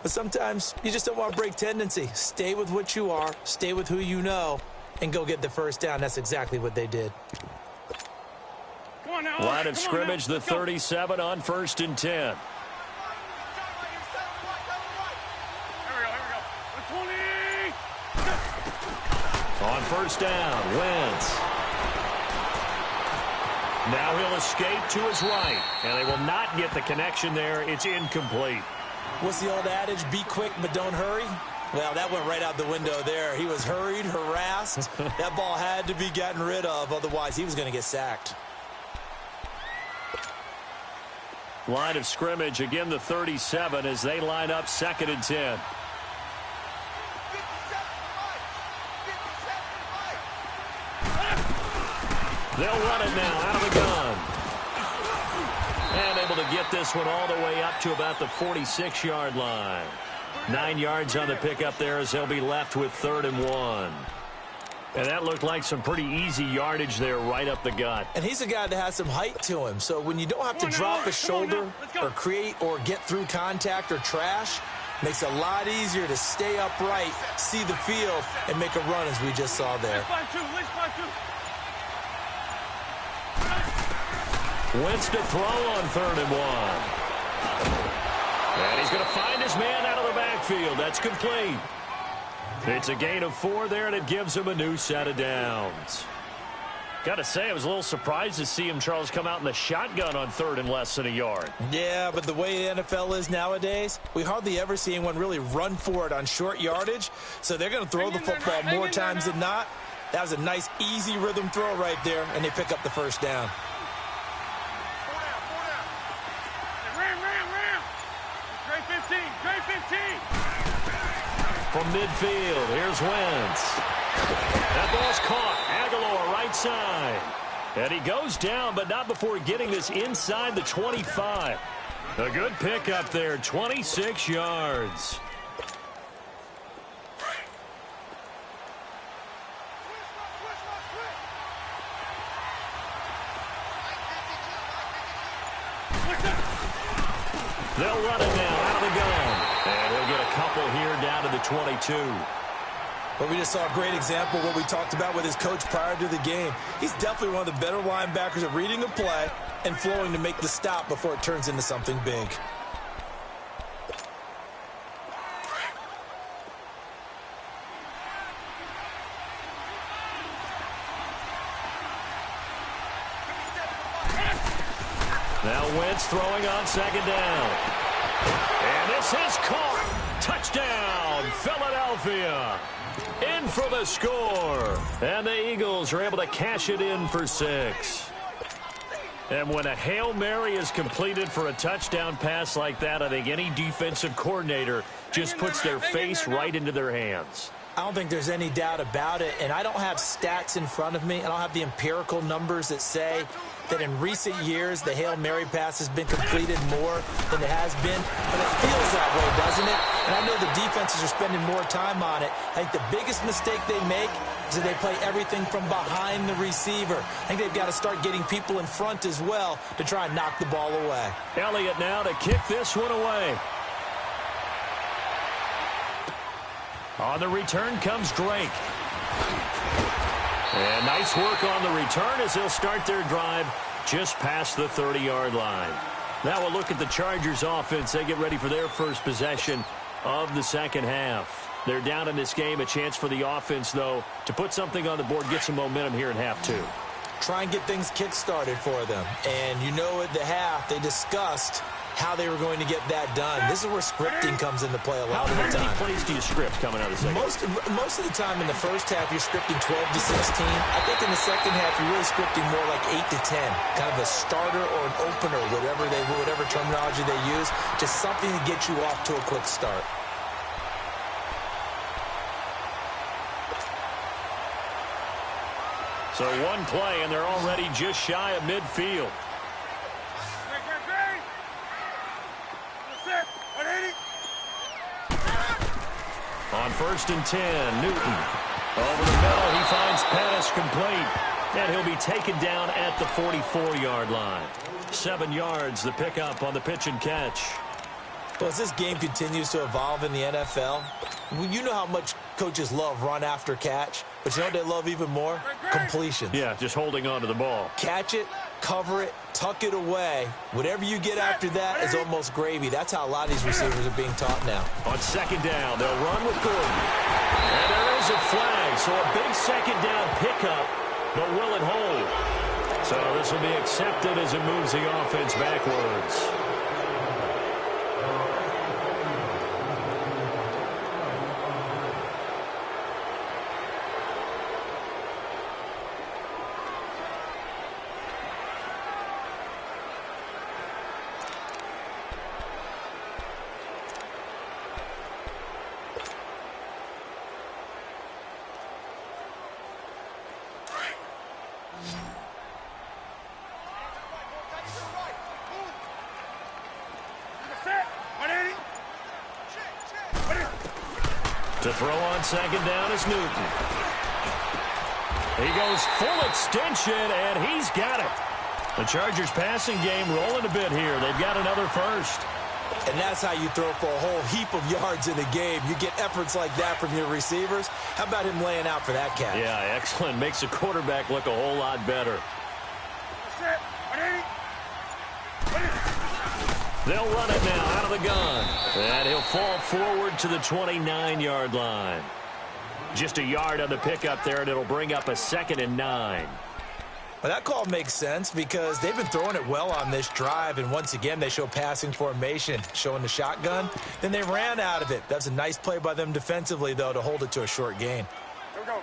But sometimes you just don't want to break tendency. Stay with what you are, stay with who you know, and go get the 1st down. That's exactly what they did. Line of scrimmage, the 37 on 1st and 10. On 1st down, Wentz. Now he'll escape to his right, and they will not get the connection there. It's incomplete. What's the old adage? Be quick, but don't hurry. Well, that went right out the window there. He was hurried, harassed. That ball had to be gotten rid of, otherwise he was going to get sacked. Line of scrimmage, again the 37 as they line up 2nd and 10. They'll run it now out of the gun. And able to get this one all the way up to about the 46-yard line. 9 yards on the pickup there as they'll be left with 3rd and 1. And that looked like some pretty easy yardage there right up the gut. And he's a guy that has some height to him. So when you don't have to drop a shoulder or create or get through contact or trash, makes it a lot easier to stay upright, see the field, and make a run as we just saw there. Wentz to throw on 3rd and 1. And he's going to find his man out of the backfield. That's complete. It's a gain of 4 there, and it gives him a new set of downs. Got to say, I was a little surprised to see him, Charles, come out in the shotgun on 3rd and less than a yard. Yeah, but the way the NFL is nowadays, we hardly ever see anyone really run for it on short yardage. So they're going to throw the football more times than not. That was a nice, easy rhythm throw right there, and they pick up the first down. From midfield, here's Wentz. That ball's caught. Aguilar right side. And he goes down, but not before getting this inside the 25. A good pickup there, 26 yards. They'll run it now out of the gun. And he'll get a couple here down to the 22. But we just saw a great example of what we talked about with his coach prior to the game. He's definitely one of the better linebackers at reading the play and flowing to make the stop before it turns into something big. Now Wentz throwing on 2nd down. And this is caught. Touchdown, Philadelphia. In for the score. And the Eagles are able to cash it in for 6. And when a Hail Mary is completed for a touchdown pass like that, I think any defensive coordinator just puts their face right into their hands. I don't think there's any doubt about it, and I don't have stats in front of me. I don't have the empirical numbers that say that in recent years the Hail Mary pass has been completed more than it has been, but it feels that way, doesn't it? And I know the defenses are spending more time on it. I think the biggest mistake they make is that they play everything from behind the receiver. I think they've got to start getting people in front as well to try and knock the ball away. Elliott now to kick this one away. On the return comes Drake. And nice work on the return as they'll start their drive just past the 30-yard line. Now we'll look at the Chargers offense. They get ready for their first possession of the second half. They're down in this game. A chance for the offense, though, to put something on the board, get some momentum here in half 2. Try and get things kick-started for them. And you know at the half they discussed how they were going to get that done. This is where scripting comes into play a lot of the time. How many plays do you script coming out of the second? Most of the time in the first half, you're scripting 12 to 16. I think in the second half, you're really scripting more like 8 to 10. Kind of a starter or an opener, whatever terminology they use. Just something to get you off to a quick start. So one play, and they're already just shy of midfield. On 1st and 10, Newton. Over the middle, he finds Pettis complete. And he'll be taken down at the 44-yard line. 7 yards, the pickup on the pitch and catch. Well, as this game continues to evolve in the NFL, you know how much coaches love run after catch, but you know what they love even more? Completions. Yeah, just holding on to the ball. Catch it, cover it, tuck it away. Whatever you get after that is almost gravy. That's how a lot of these receivers are being taught now. On 2nd down, they'll run with Gordon. And there is a flag, so a big 2nd down pickup, but will it hold? So So this will be accepted as it moves the offense backwards. To throw on second down is Newton. He goes full extension, and he's got it. The Chargers passing game rolling a bit here. They've got another first. And that's how you throw for a whole heap of yards in a game. You get efforts like that from your receivers. How about him laying out for that catch? Yeah, excellent. Makes the quarterback look a whole lot better. They'll run it now out of the gun. And he'll fall forward to the 29-yard line. Just a yard on the pickup there, and it'll bring up a 2nd and 9. Well, that call makes sense because they've been throwing it well on this drive, and once again, they show passing formation, showing the shotgun. Then they ran out of it. That's a nice play by them defensively, though, to hold it to a short gain. Here we go.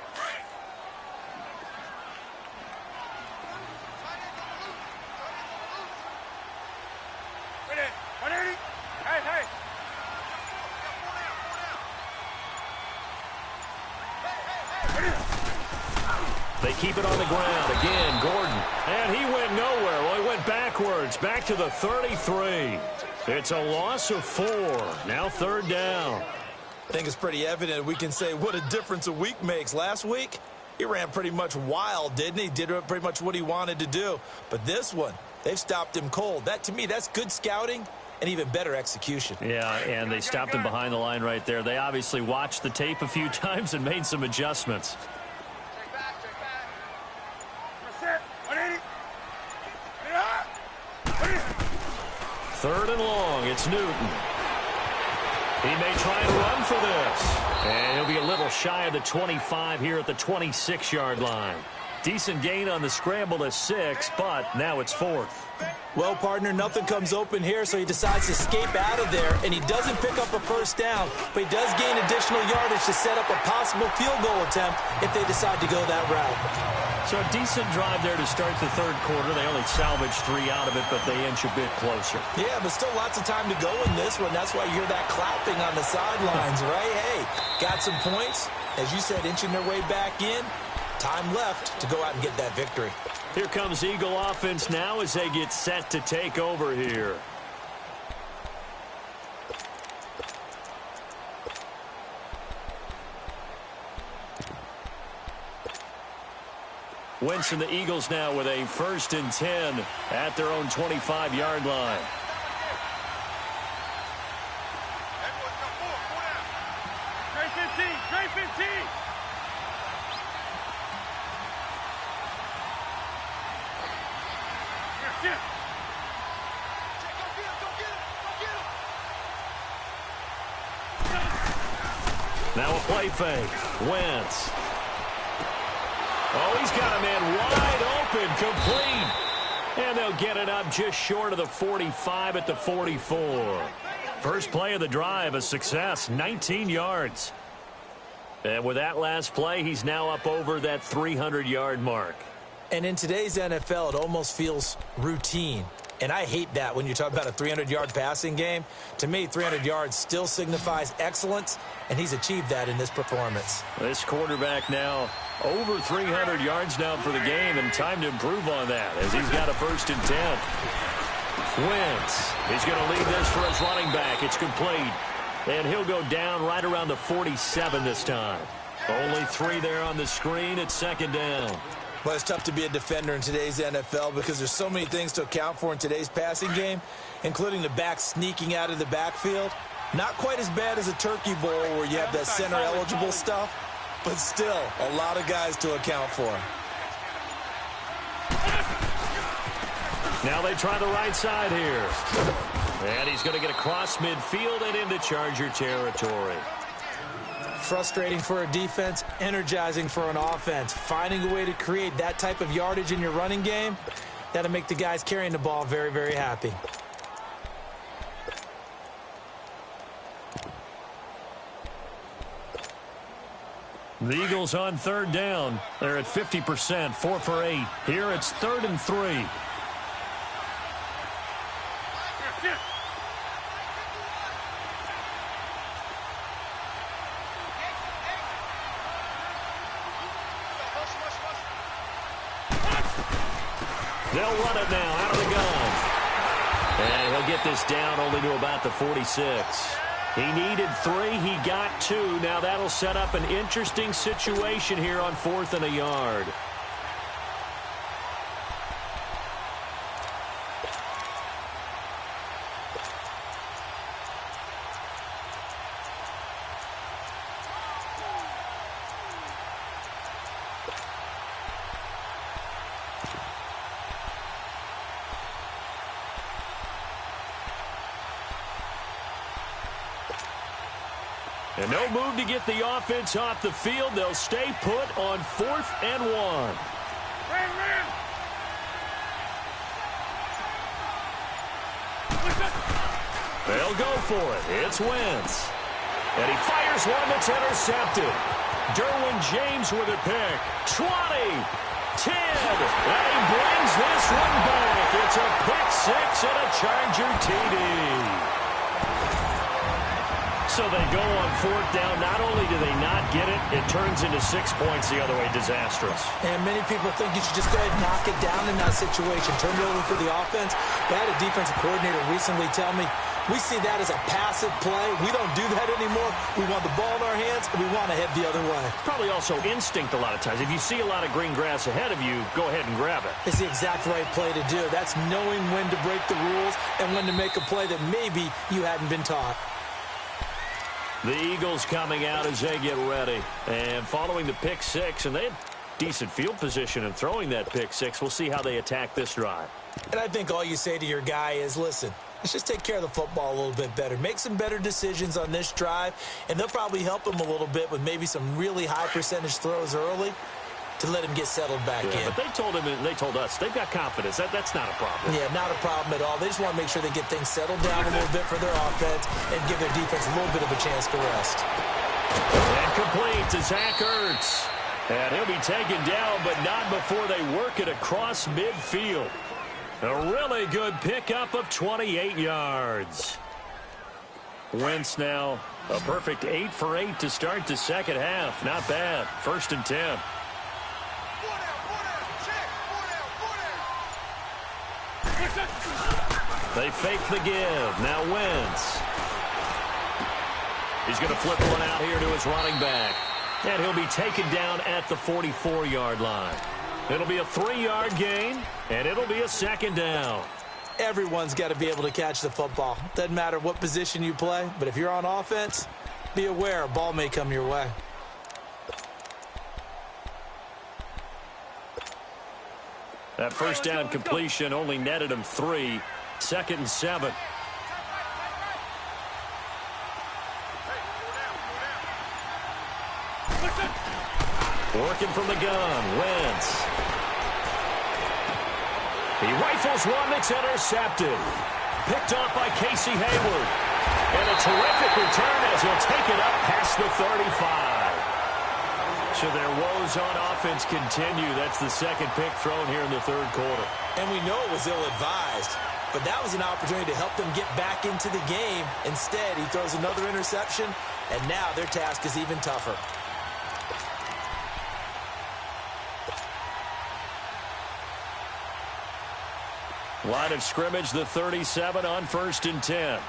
They keep it on the ground. Again, Gordon. And he went nowhere. Well, he went backwards. Back to the 33. It's a loss of 4. Now 3rd down. I think it's pretty evident we can say what a difference a week makes. Last week, he ran pretty much wild, didn't he? Did pretty much what he wanted to do. But this one, they've stopped him cold. That, to me, that's good scouting and even better execution. Yeah, and they stopped him behind the line right there. They obviously watched the tape a few times and made some adjustments. Third and long. It's Newton. He may try and run for this. And he'll be a little shy of the 25 here at the 26-yard line. Decent gain on the scramble to 6, but now it's 4th. Well, partner, nothing comes open here, so he decides to escape out of there, and he doesn't pick up a first down, but he does gain additional yardage to set up a possible field goal attempt if they decide to go that route. So a decent drive there to start the 3rd quarter. They only salvaged 3 out of it, but they inch a bit closer. Yeah, but still lots of time to go in this one. That's why you hear that clapping on the sidelines, right? Hey, got some points. As you said, inching their way back in. Time left to go out and get that victory. Here comes Eagle offense now as they get set to take over here. Wentz and the Eagles now with a 1st and 10 at their own 25-yard line. Trade 15. Now a play fake. Wentz. Oh, he's got a man wide open, complete. And they'll get it up just short of the 45 at the 44. First play of the drive, a success, 19 yards. And with that last play, he's now up over that 300-yard mark. And in today's NFL, it almost feels routine. And I hate that when you talk about a 300-yard passing game. To me, 300 yards still signifies excellence, and he's achieved that in this performance. This quarterback now over 300 yards now for the game, and time to improve on that as he's got a 1st and 10. Wentz, he's going to lead this for his running back. It's complete. And he'll go down right around the 47 this time. Only 3 there on the screen at 2nd down. Well, it's tough to be a defender in today's NFL because there's so many things to account for in today's passing game, including the back sneaking out of the backfield. Not quite as bad as a turkey bowl where you have that center-eligible stuff, but still a lot of guys to account for. Now they try the right side here. And he's going to get across midfield and into Charger territory. Frustrating for a defense, energizing for an offense. Finding a way to create that type of yardage in your running game, that'll make the guys carrying the ball very, very happy. The Eagles on third down. They're at 50%, 4 for 8. Here it's 3rd and 3. They'll run it now out of the gun. And he'll get this down only to about the 46. He needed 3. He got 2. Now that'll set up an interesting situation here on 4th and a yard. And no move to get the offense off the field. They'll stay put on 4th and 1. They'll go for it. It's Wentz. And he fires one that's intercepted. Derwin James with a pick. 20, 10. And he brings this one back. It's a pick 6 and a Charger TD. So they go on 4th down. Not only do they not get it, it turns into 6 points the other way. Disastrous. And many people think you should just go ahead and knock it down in that situation. Turn it over for the offense. But I had a defensive coordinator recently tell me, we see that as a passive play. We don't do that anymore. We want the ball in our hands, and we want to head the other way. Probably also instinct a lot of times. If you see a lot of green grass ahead of you, go ahead and grab it. It's the exact right play to do. That's knowing when to break the rules and when to make a play that maybe you hadn't been taught. The Eagles coming out as they get ready. And following the pick 6, and they had decent field position in throwing that pick 6. We'll see how they attack this drive. And I think all you say to your guy is, listen, let's just take care of the football a little bit better. Make some better decisions on this drive, and they'll probably help him a little bit with maybe some really high percentage throws early to let him get settled back in. But they told him, and they told us, they've got confidence. That's not a problem. Yeah, not a problem at all. They just want to make sure they get things settled down a little bit for their offense and give their defense a little bit of a chance to rest. And complete to Zach Ertz. And he'll be taken down, but not before they work it across midfield. A really good pickup of 28 yards. Wentz now a perfect 8 for 8 to start the second half. Not bad. 1st and 10. They fake the give. Now Wentz. He's going to flip one out here to his running back. And he'll be taken down at the 44-yard line. It'll be a 3-yard gain, and it'll be a 2nd down. Everyone's got to be able to catch the football. Doesn't matter what position you play, but if you're on offense, be aware a ball may come your way. That first down completion only netted him 3. 2nd and 7. Working from the gun, Wentz. He rifles one that's intercepted. Picked off by Casey Hayward. And a terrific return as he'll take it up past the 35. So their woes on offense continue. That's the 2nd pick thrown here in the 3rd quarter. And we know it was ill-advised, but that was an opportunity to help them get back into the game. Instead, he throws another interception, and now their task is even tougher. Line of scrimmage, the 37 on 1st and 10.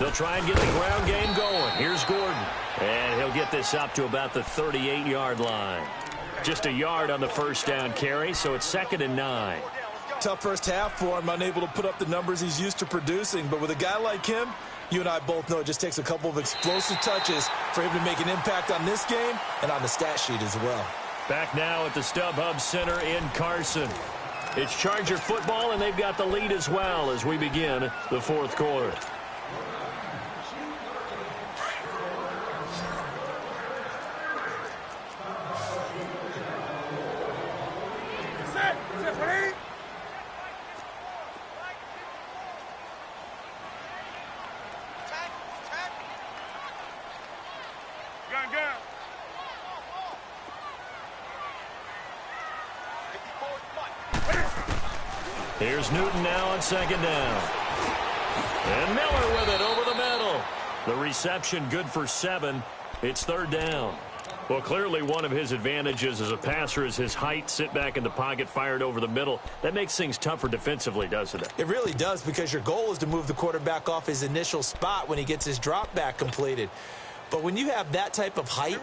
They'll try and get the ground game going. Here's Gordon. And he'll get this up to about the 38-yard line. Just a yard on the first down carry, so it's 2nd and 9. Tough first half for him, unable to put up the numbers he's used to producing. But with a guy like him, you and I both know it just takes a couple of explosive touches for him to make an impact on this game and on the stat sheet as well. Back now at the StubHub Center in Carson. It's Charger football, and they've got the lead as well as we begin the fourth quarter. Here's Newton now on second down. And Miller with it over the middle. The reception good for 7. It's third down. Well, clearly one of his advantages as a passer is his height. Sit back in the pocket, fired over the middle. That makes things tougher defensively, doesn't it? It really does, because your goal is to move the quarterback off his initial spot when he gets his drop back completed. But when you have that type of height,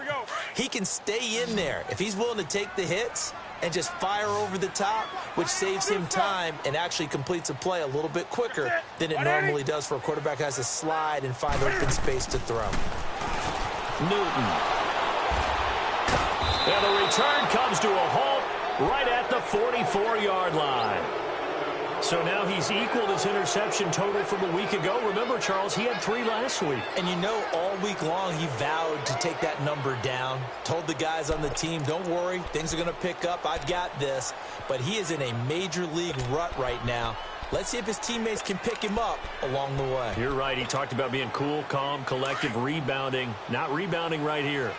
he can stay in there if he's willing to take the hits and just fire over the top, which saves him time and actually completes a play a little bit quicker than it normally does for a quarterback who has to slide and find open space to throw. Newton. And the return comes to a halt right at the 44-yard line. So now he's equaled his interception total from a week ago. Remember, Charles, he had 3 last week. And you know, all week long he vowed to take that number down. Told the guys on the team, don't worry, things are going to pick up. I've got this. But he is in a major league rut right now. Let's see if his teammates can pick him up along the way. You're right. He talked about being cool, calm, collective, rebounding. Not rebounding right here.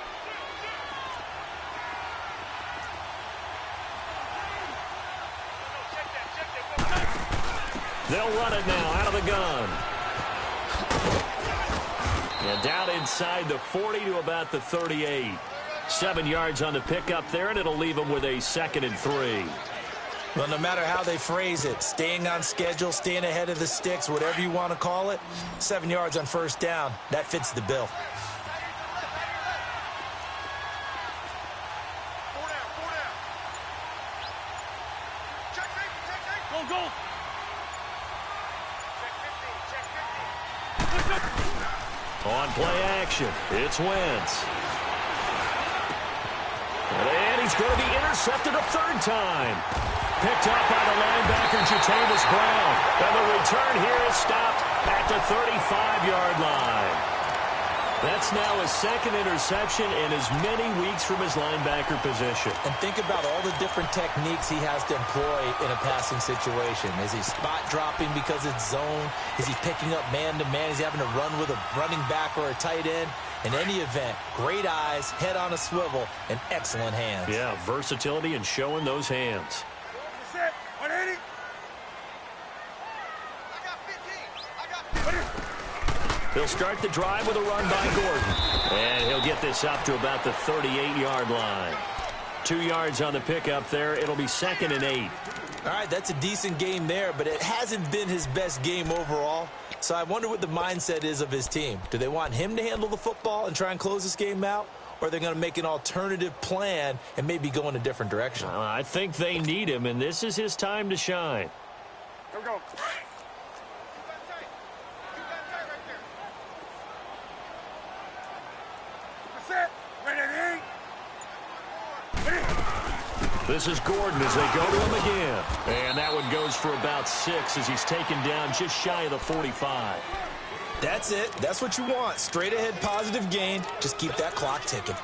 They'll run it now out of the gun. And down inside the 40 to about the 38. 7 yards on the pickup there, and it'll leave them with a 2nd and 3. Well, no matter how they phrase it, staying on schedule, staying ahead of the sticks, whatever you want to call it, 7 yards on first down, that fits the bill. On play action, it's Wentz. And he's going to be intercepted a 3rd time. Picked up by the linebacker, Jatavis Brown. And the return here is stopped at the 35-yard line. That's now his 2nd interception in as many weeks from his linebacker position. And think about all the different techniques he has to employ in a passing situation. Is he spot dropping because it's zone? Is he picking up man-to-man? Is he having to run with a running back or a tight end? In any event, great eyes, head on a swivel, and excellent hands. Yeah, versatility and showing those hands. He'll start the drive with a run by Gordon. And he'll get this up to about the 38-yard line. 2 yards on the pickup there. It'll be 2nd and 8. All right, that's a decent game there, but it hasn't been his best game overall. So I wonder what the mindset is of his team. Do they want him to handle the football and try and close this game out? Or are they going to make an alternative plan and maybe go in a different direction? I think they need him, and this is his time to shine. Here we go. This is Gordon as they go to him again. And that one goes for about 6 as he's taken down just shy of the 45. That's it. That's what you want. Straight ahead positive gain. Just keep that clock ticking.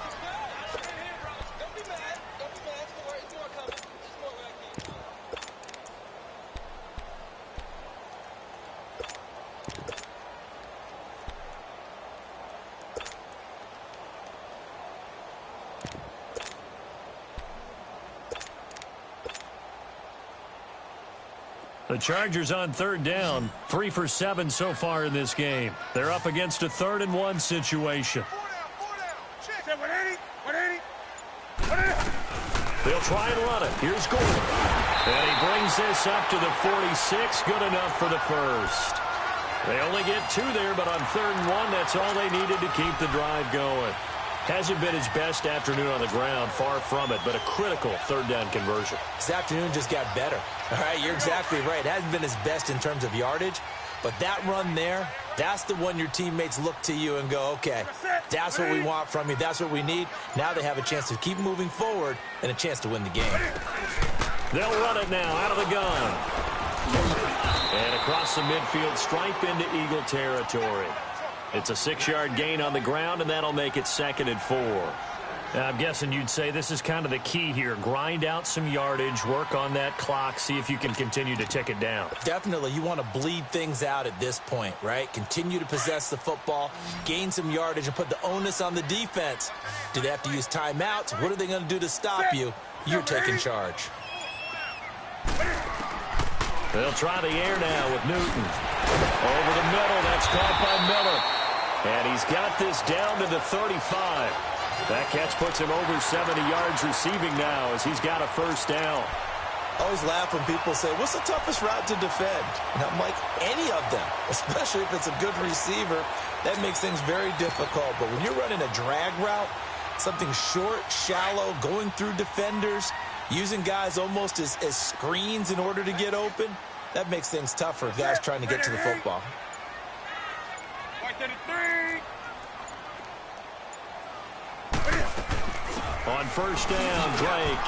The Chargers on 3rd down, 3 for 7 so far in this game. They're up against a 3rd and 1 situation. They'll try and run it. Here's Gordon. And he brings this up to the 46. Good enough for the 1st. They only get 2 there, but on 3rd and 1, that's all they needed to keep the drive going. Hasn't been his best afternoon on the ground, far from it, but a critical 3rd down conversion. This afternoon just got better. All right, you're exactly right. It hasn't been his best in terms of yardage, but that run there, that's the one your teammates look to you and go, okay, that's what we want from you. That's what we need. Now they have a chance to keep moving forward and a chance to win the game. They'll run it now out of the gun. And across the midfield stripe into Eagle territory. It's a 6-yard gain on the ground, and that'll make it 2nd and 4. I'm guessing you'd say this is kind of the key here. Grind out some yardage, work on that clock, see if you can continue to tick it down. Definitely, you want to bleed things out at this point, right? Continue to possess the football, gain some yardage, and put the onus on the defense. Do they have to use timeouts? What are they going to do to stop you? You're taking charge. They'll try the air now with Newton. Over the middle, that's caught by Miller. And he's got this down to the 35. That catch puts him over 70 yards receiving now as he's got a first down. I always laugh when people say, what's the toughest route to defend? And I'm like, any of them, especially if it's a good receiver. That makes things very difficult. But when you're running a drag route, something short, shallow, going through defenders, using guys almost as screens in order to get open, that makes things tougher if guys trying to get to the football. On first down, Drake.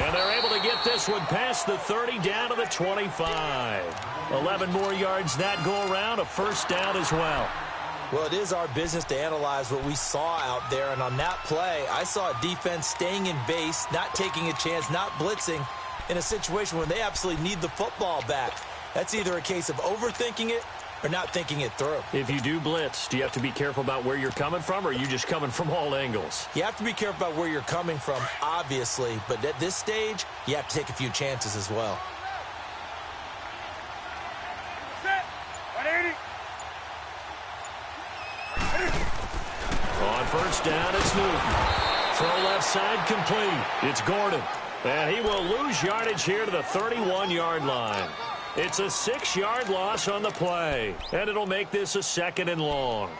And they're able to get this one past the 30 down to the 25. 11 more yards that go around, a first down as well. Well, it is our business to analyze what we saw out there. And on that play, I saw a defense staying in base, not taking a chance, not blitzing in a situation where they absolutely need the football back. That's either a case of overthinking it or not thinking it through. If you do blitz, do you have to be careful about where you're coming from, or are you just coming from all angles? You have to be careful about where you're coming from, obviously. But at this stage, you have to take a few chances as well. On first down, it's Newton. Throw left side complete. It's Gordon. And he will lose yardage here to the 31-yard line. It's a 6-yard loss on the play. And it'll make this a 2nd and long.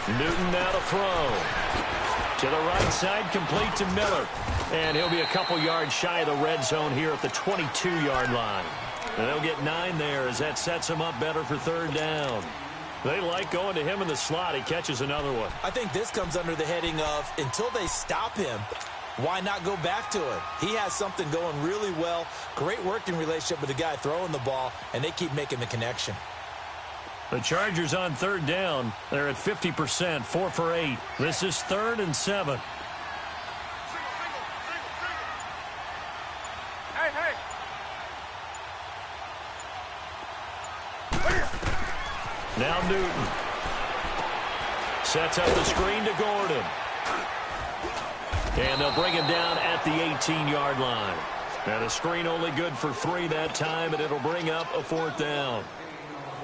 Newton now to throw. To the right side, complete to Miller. And he'll be a couple yards shy of the red zone here at the 22-yard line. And they'll get 9 there as that sets him up better for 3rd down. They like going to him in the slot. He catches another one. I think this comes under the heading of until they stop him, why not go back to him? He has something going really well. Great working relationship with the guy throwing the ball, and they keep making the connection. The Chargers on 3rd down. They're at 50%, 4 for 8. This is 3rd and 7. Now Newton. Sets up the screen to Gordon. And they'll bring him down at the 18-yard line. Now the screen only good for 3 that time, and it'll bring up a 4th down.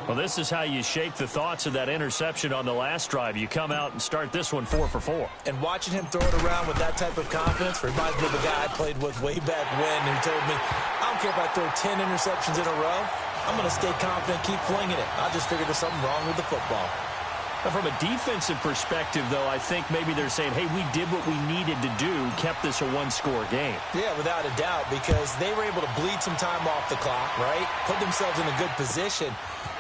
Well, this is how you shake the thoughts of that interception on the last drive. You come out and start this one 4 for 4. And watching him throw it around with that type of confidence reminds me of a guy I played with way back when who told me, I don't care if I throw 10 interceptions in a row. I'm going to stay confident, keep flinging it. I just figured there's something wrong with the football. Now, from a defensive perspective, though, I think maybe they're saying, hey, we did what we needed to do, kept this a 1-score game. Yeah, without a doubt, because they were able to bleed some time off the clock, right? Put themselves in a good position.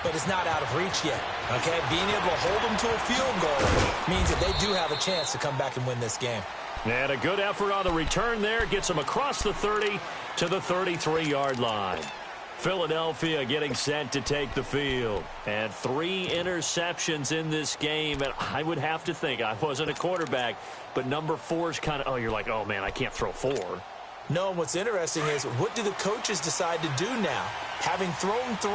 But it's not out of reach yet, okay? Being able to hold them to a field goal means that they do have a chance to come back and win this game. And a good effort on the return there. Gets them across the 30 to the 33-yard line. Philadelphia getting set to take the field. And 3 interceptions in this game. And I would have to think, I wasn't a quarterback, but number 4 is kind of, oh, you're like, oh, man, I can't throw 4. No, what's interesting is what do the coaches decide to do now? Having thrown 3,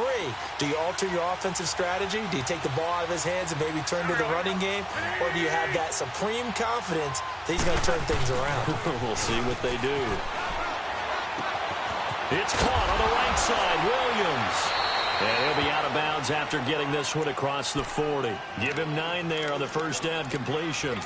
do you alter your offensive strategy? Do you take the ball out of his hands and maybe turn to the running game? Or do you have that supreme confidence that he's going to turn things around? We'll see what they do. It's caught on the right side, Williams. And he'll be out of bounds after getting this one across the 40. Give him 9 there on the first down completion.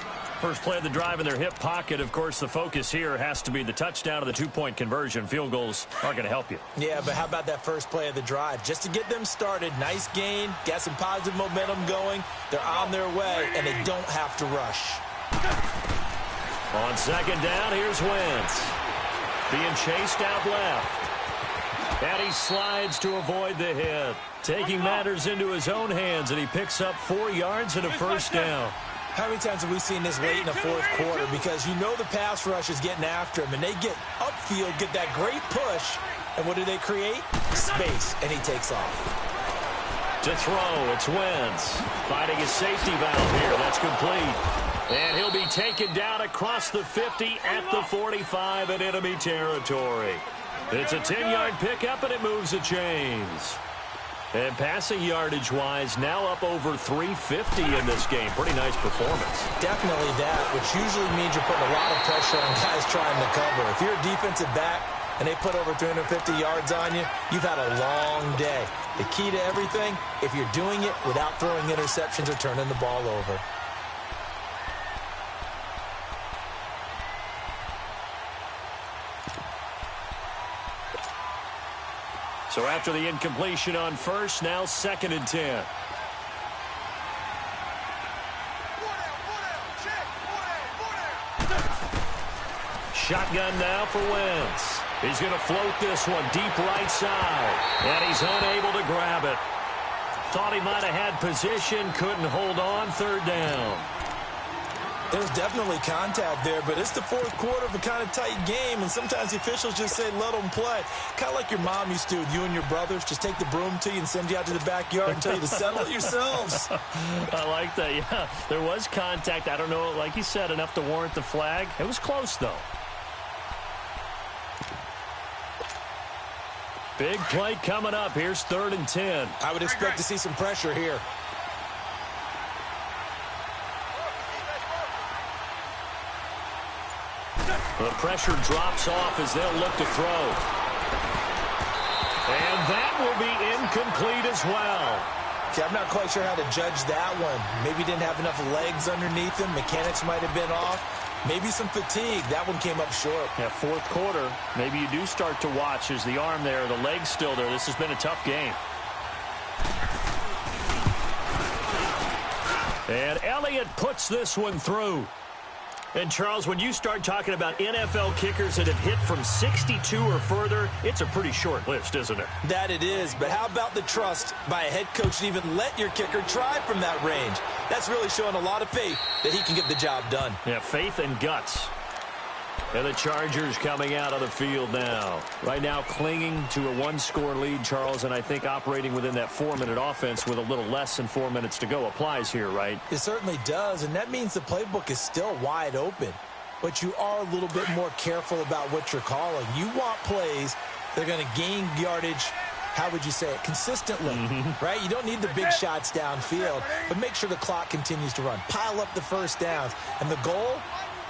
First play of the drive in their hip pocket. Of course, the focus here has to be the touchdown or the two-point conversion. Field goals aren't going to help you. Yeah, but how about that first play of the drive? Just to get them started, nice gain, got some positive momentum going. They're on their way, and they don't have to rush. On second down, here's Wentz. Being chased out left. And he slides to avoid the hit. Taking matters into his own hands, and he picks up 4 yards and a first down. How many times have we seen this late in the fourth quarter? Because you know the pass rush is getting after him, and they get upfield, get that great push, and what do they create? Space, and he takes off. To throw, it's Wentz. Finding his safety valve here. That's complete. And he'll be taken down across the 50 at the 45 in enemy territory. It's a 10-yard pickup, and it moves the chains. And passing yardage-wise, now up over 350 in this game. Pretty nice performance. Definitely that, which usually means you're putting a lot of pressure on guys trying to cover. If you're a defensive back and they put over 350 yards on you, you've had a long day. The key to everything, if you're doing it without throwing interceptions or turning the ball over. So after the incompletion on first, now 2nd and 10. Shotgun now for Wentz. He's going to float this one deep right side. And he's unable to grab it. Thought he might have had position, couldn't hold on, 3rd down. There's definitely contact there, but it's the fourth quarter of a kind of tight game, and sometimes the officials just say, let them play. Kind of like your mom used to with you and your brothers. Just take the broom to you and send you out to the backyard and tell you to settle it yourselves. I like that, yeah. There was contact. I don't know, like you said, enough to warrant the flag. It was close, though. Big play coming up. Here's 3rd and 10. I would expect to see some pressure here. The pressure drops off as they'll look to throw. And that will be incomplete as well. Okay, I'm not quite sure how to judge that one. Maybe didn't have enough legs underneath him. Mechanics might have been off. Maybe some fatigue. That one came up short. Yeah, fourth quarter, maybe you do start to watch as the arm there, the leg's still there. This has been a tough game. And Elliott puts this one through. And, Charles, when you start talking about NFL kickers that have hit from 62 or further, it's a pretty short list, isn't it? That it is, but how about the trust by a head coach to even let your kicker try from that range? That's really showing a lot of faith that he can get the job done. Yeah, faith and guts. And the Chargers coming out of the field now. Right now clinging to a 1-score lead, Charles, and I think operating within that 4-minute offense with a little less than 4 minutes to go applies here, right? It certainly does, and that means the playbook is still wide open. But you are a little bit more careful about what you're calling. You want plays that are going to gain yardage, how would you say it, consistently, right? You don't need the big shots downfield, but make sure the clock continues to run. Pile up the first downs, and the goal,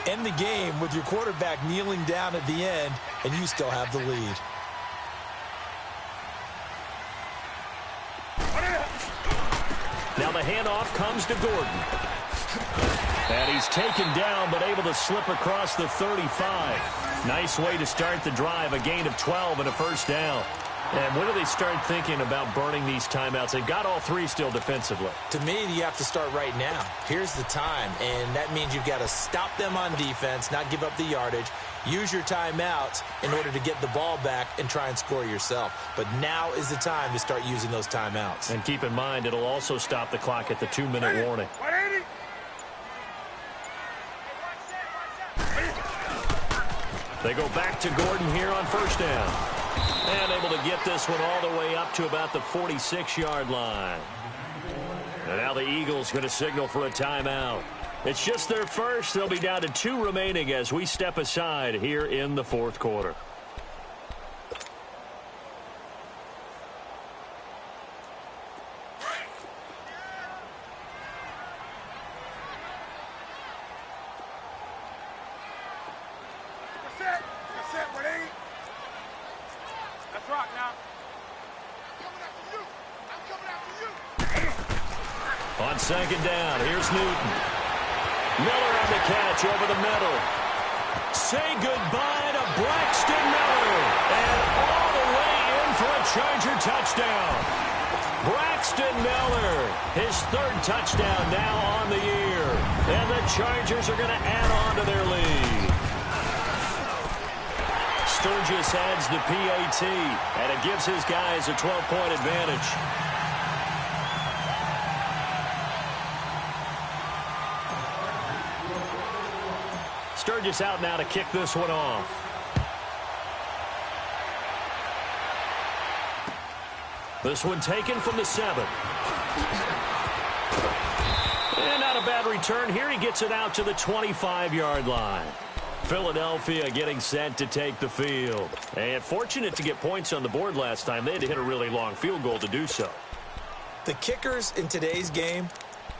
end the game with your quarterback kneeling down at the end, and you still have the lead. Now the handoff comes to Gordon. And he's taken down, but able to slip across the 35. Nice way to start the drive, a gain of 12 and a first down. And when do they start thinking about burning these timeouts? They've got all 3 still defensively. To me, you have to start right now. Here's the time, and that means you've got to stop them on defense, not give up the yardage, use your timeouts in order to get the ball back and try and score yourself. But now is the time to start using those timeouts. And keep in mind, it'll also stop the clock at the 2-minute warning. They go back to Gordon here on first down. And able to get this one all the way up to about the 46-yard line. And now the Eagles going to signal for a timeout. It's just their first. They'll be down to 2 remaining as we step aside here in the fourth quarter. On second down, here's Newton. Miller on the catch over the middle. Say goodbye to Braxton Miller. And all the way in for a Charger touchdown. Braxton Miller, his third touchdown now on the year. And the Chargers are going to add on to their lead. Sturgis adds the PAT, and it gives his guys a 12-point advantage. Sturgis out now to kick this one off. This one taken from the 7. And not a bad return here. He gets it out to the 25-yard line. Philadelphia getting set to take the field. And fortunate to get points on the board last time. They had to hit a really long field goal to do so. The kickers in today's game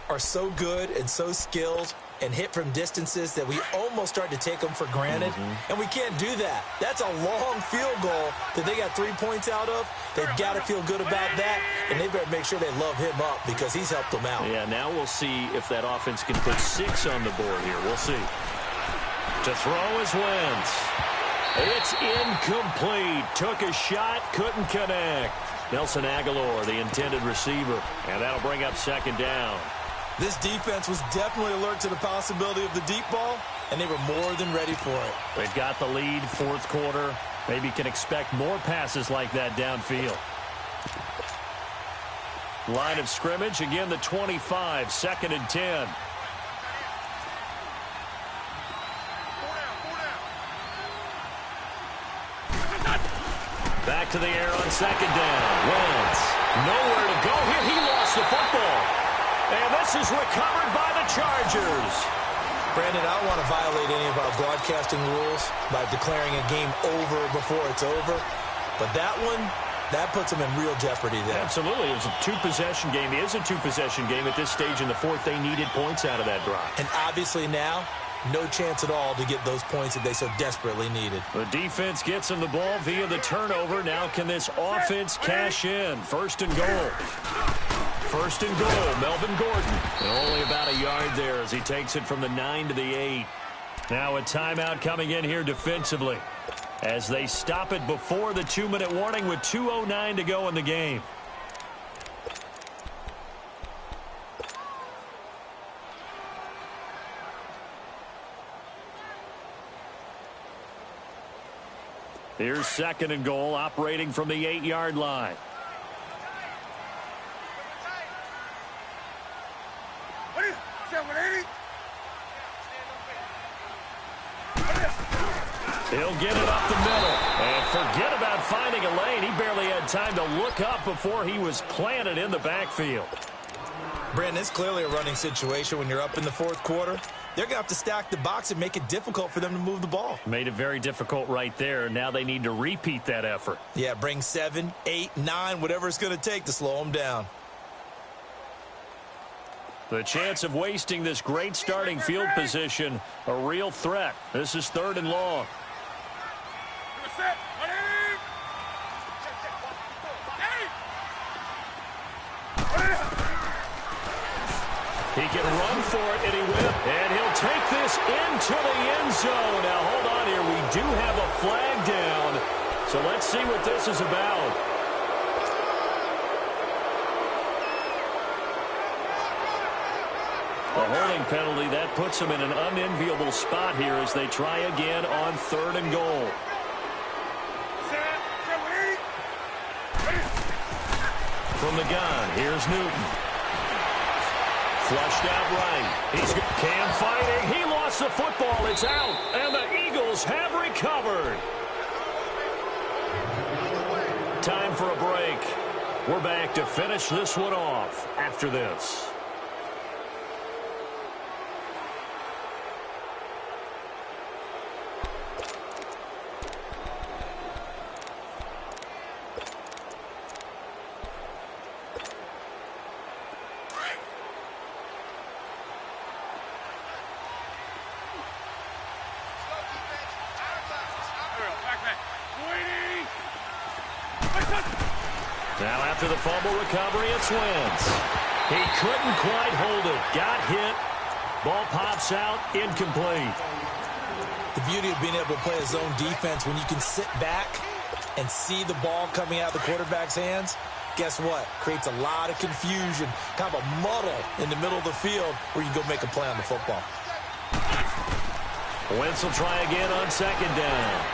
are so good and so skilled and hit from distances that we almost start to take them for granted. And we can't do that. That's a long field goal that they got 3 points out of. They've got to feel good about that, and they better make sure they love him up because he's helped them out. Yeah, now we'll see if that offense can put 6 on the board here. We'll see. To throw is Wentz. It's incomplete. Took a shot, couldn't connect. Nelson Aguilar, the intended receiver, and that'll bring up second down. This defense was definitely alert to the possibility of the deep ball, and they were more than ready for it. They've got the lead, fourth quarter. Maybe can expect more passes like that downfield. Line of scrimmage, again the 25, 2nd and 10. Back to the air on second down. Wentz, nowhere to go here. He lost the football. And this is recovered by the Chargers. Brandon, I don't want to violate any of our broadcasting rules by declaring a game over before it's over. But that one, that puts them in real jeopardy there. Absolutely. It was a two-possession game. It is a two-possession game at this stage in the fourth. They needed points out of that drive. And obviously now, no chance at all to get those points that they so desperately needed. The defense gets them the ball via the turnover. Now can this offense cash in? 1st and goal. 1st and goal, Melvin Gordon. And only about a yard there as he takes it from the 9 to the 8. Now a timeout coming in here defensively as they stop it before the 2-minute warning with 2:09 to go in the game. Here's 2nd and goal, operating from the 8-yard line. He'll get it up the middle. And forget about finding a lane. He barely had time to look up before he was planted in the backfield. Brandon, it's clearly a running situation when you're up in the fourth quarter. They're going to have to stack the box and make it difficult for them to move the ball. Made it very difficult right there. Now they need to repeat that effort. Yeah, bring 7, 8, 9, whatever it's going to take to slow them down. The chance of wasting this great starting field position, a real threat. This is 3rd and long. He can run for it, and he will. And he'll take this into the end zone. Now, hold on here. We do have a flag down. So let's see what this is about. A holding penalty, that puts them in an unenviable spot here as they try again on 3rd and goal. From the gun, here's Newton. Flushed out right. He's Cam fighting. He lost the football. It's out. And the Eagles have recovered. Time for a break. We're back to finish this one off after this. Now after the fumble recovery, it's Wentz. He couldn't quite hold it. Got hit. Ball pops out, incomplete. The beauty of being able to play a zone defense when you can sit back and see the ball coming out of the quarterback's hands, guess what? Creates a lot of confusion, kind of a muddle in the middle of the field where you can go make a play on the football. Wentz will try again on second down.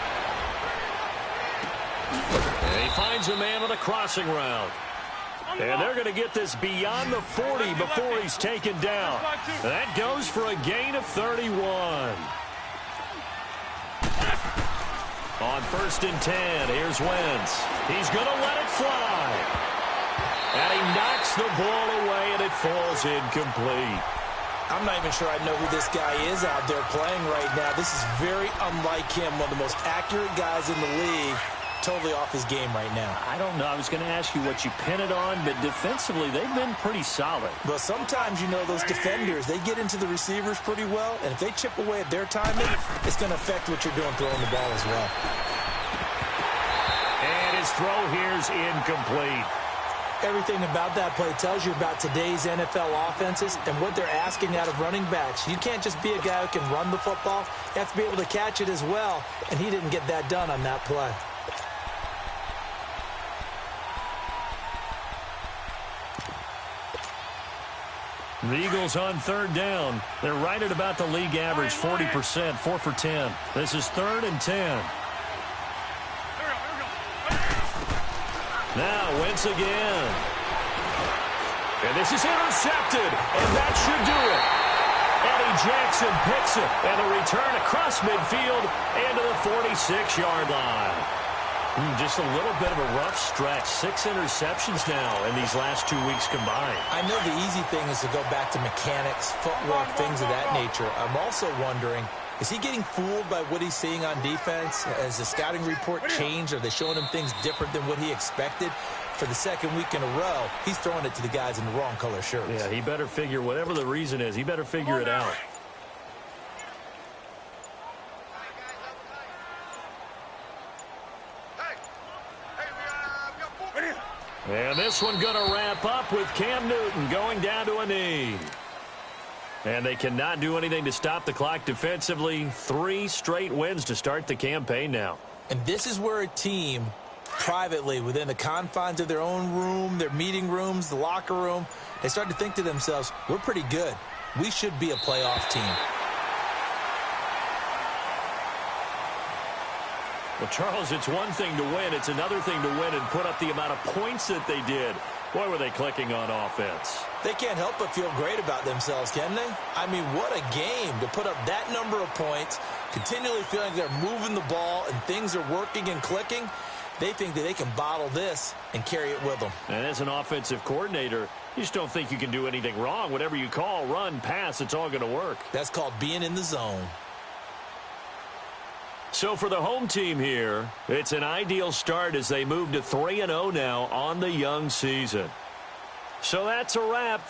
And he finds a man on a crossing route. And they're going to get this beyond the 40 before he's taken down. That goes for a gain of 31. On 1st and 10, here's Wentz. He's going to let it fly. And he knocks the ball away, and it falls incomplete. I'm not even sure I know who this guy is out there playing right now. This is very unlike him, one of the most accurate guys in the league. Totally off his game right now. I don't know. I was going to ask you what you pin it on, but defensively, they've been pretty solid. But sometimes, you know, those defenders, they get into the receivers pretty well, and if they chip away at their timing, it's going to affect what you're doing throwing the ball as well. And his throw here's incomplete. Everything about that play tells you about today's NFL offenses and what they're asking out of running backs. You can't just be a guy who can run the football. You have to be able to catch it as well, and he didn't get that done on that play. The Eagles on 3rd down. They're right at about the league average, 40%, 4 for 10. This is 3rd and 10. Now Wentz again. And this is intercepted, and that should do it. Eddie Jackson picks it, and the return across midfield into the 46-yard line. Just a little bit of a rough stretch. 6 interceptions now in these last 2 weeks combined. I know the easy thing is to go back to mechanics, footwork, things of that nature. I'm also wondering, is he getting fooled by what he's seeing on defense? Has the scouting report changed? Are they showing him things different than what he expected? For the 2nd week in a row, he's throwing it to the guys in the wrong color shirts. Yeah, he better figure, whatever the reason is, he better figure it out. And this one going to wrap up with Cam Newton going down to a knee. And they cannot do anything to stop the clock defensively. 3 straight wins to start the campaign now. And this is where a team, privately, within the confines of their own room, their meeting rooms, the locker room, they start to think to themselves, we're pretty good. We should be a playoff team. Well, Charles, it's one thing to win. It's another thing to win and put up the amount of points that they did. Boy, were they clicking on offense. They can't help but feel great about themselves, can they? I mean, what a game to put up that number of points, continually feeling they're moving the ball and things are working and clicking. They think that they can bottle this and carry it with them. And as an offensive coordinator, you just don't think you can do anything wrong. Whatever you call, run, pass, it's all going to work. That's called being in the zone. So for the home team here, it's an ideal start as they move to 3-0 now on the young season. So that's a wrap.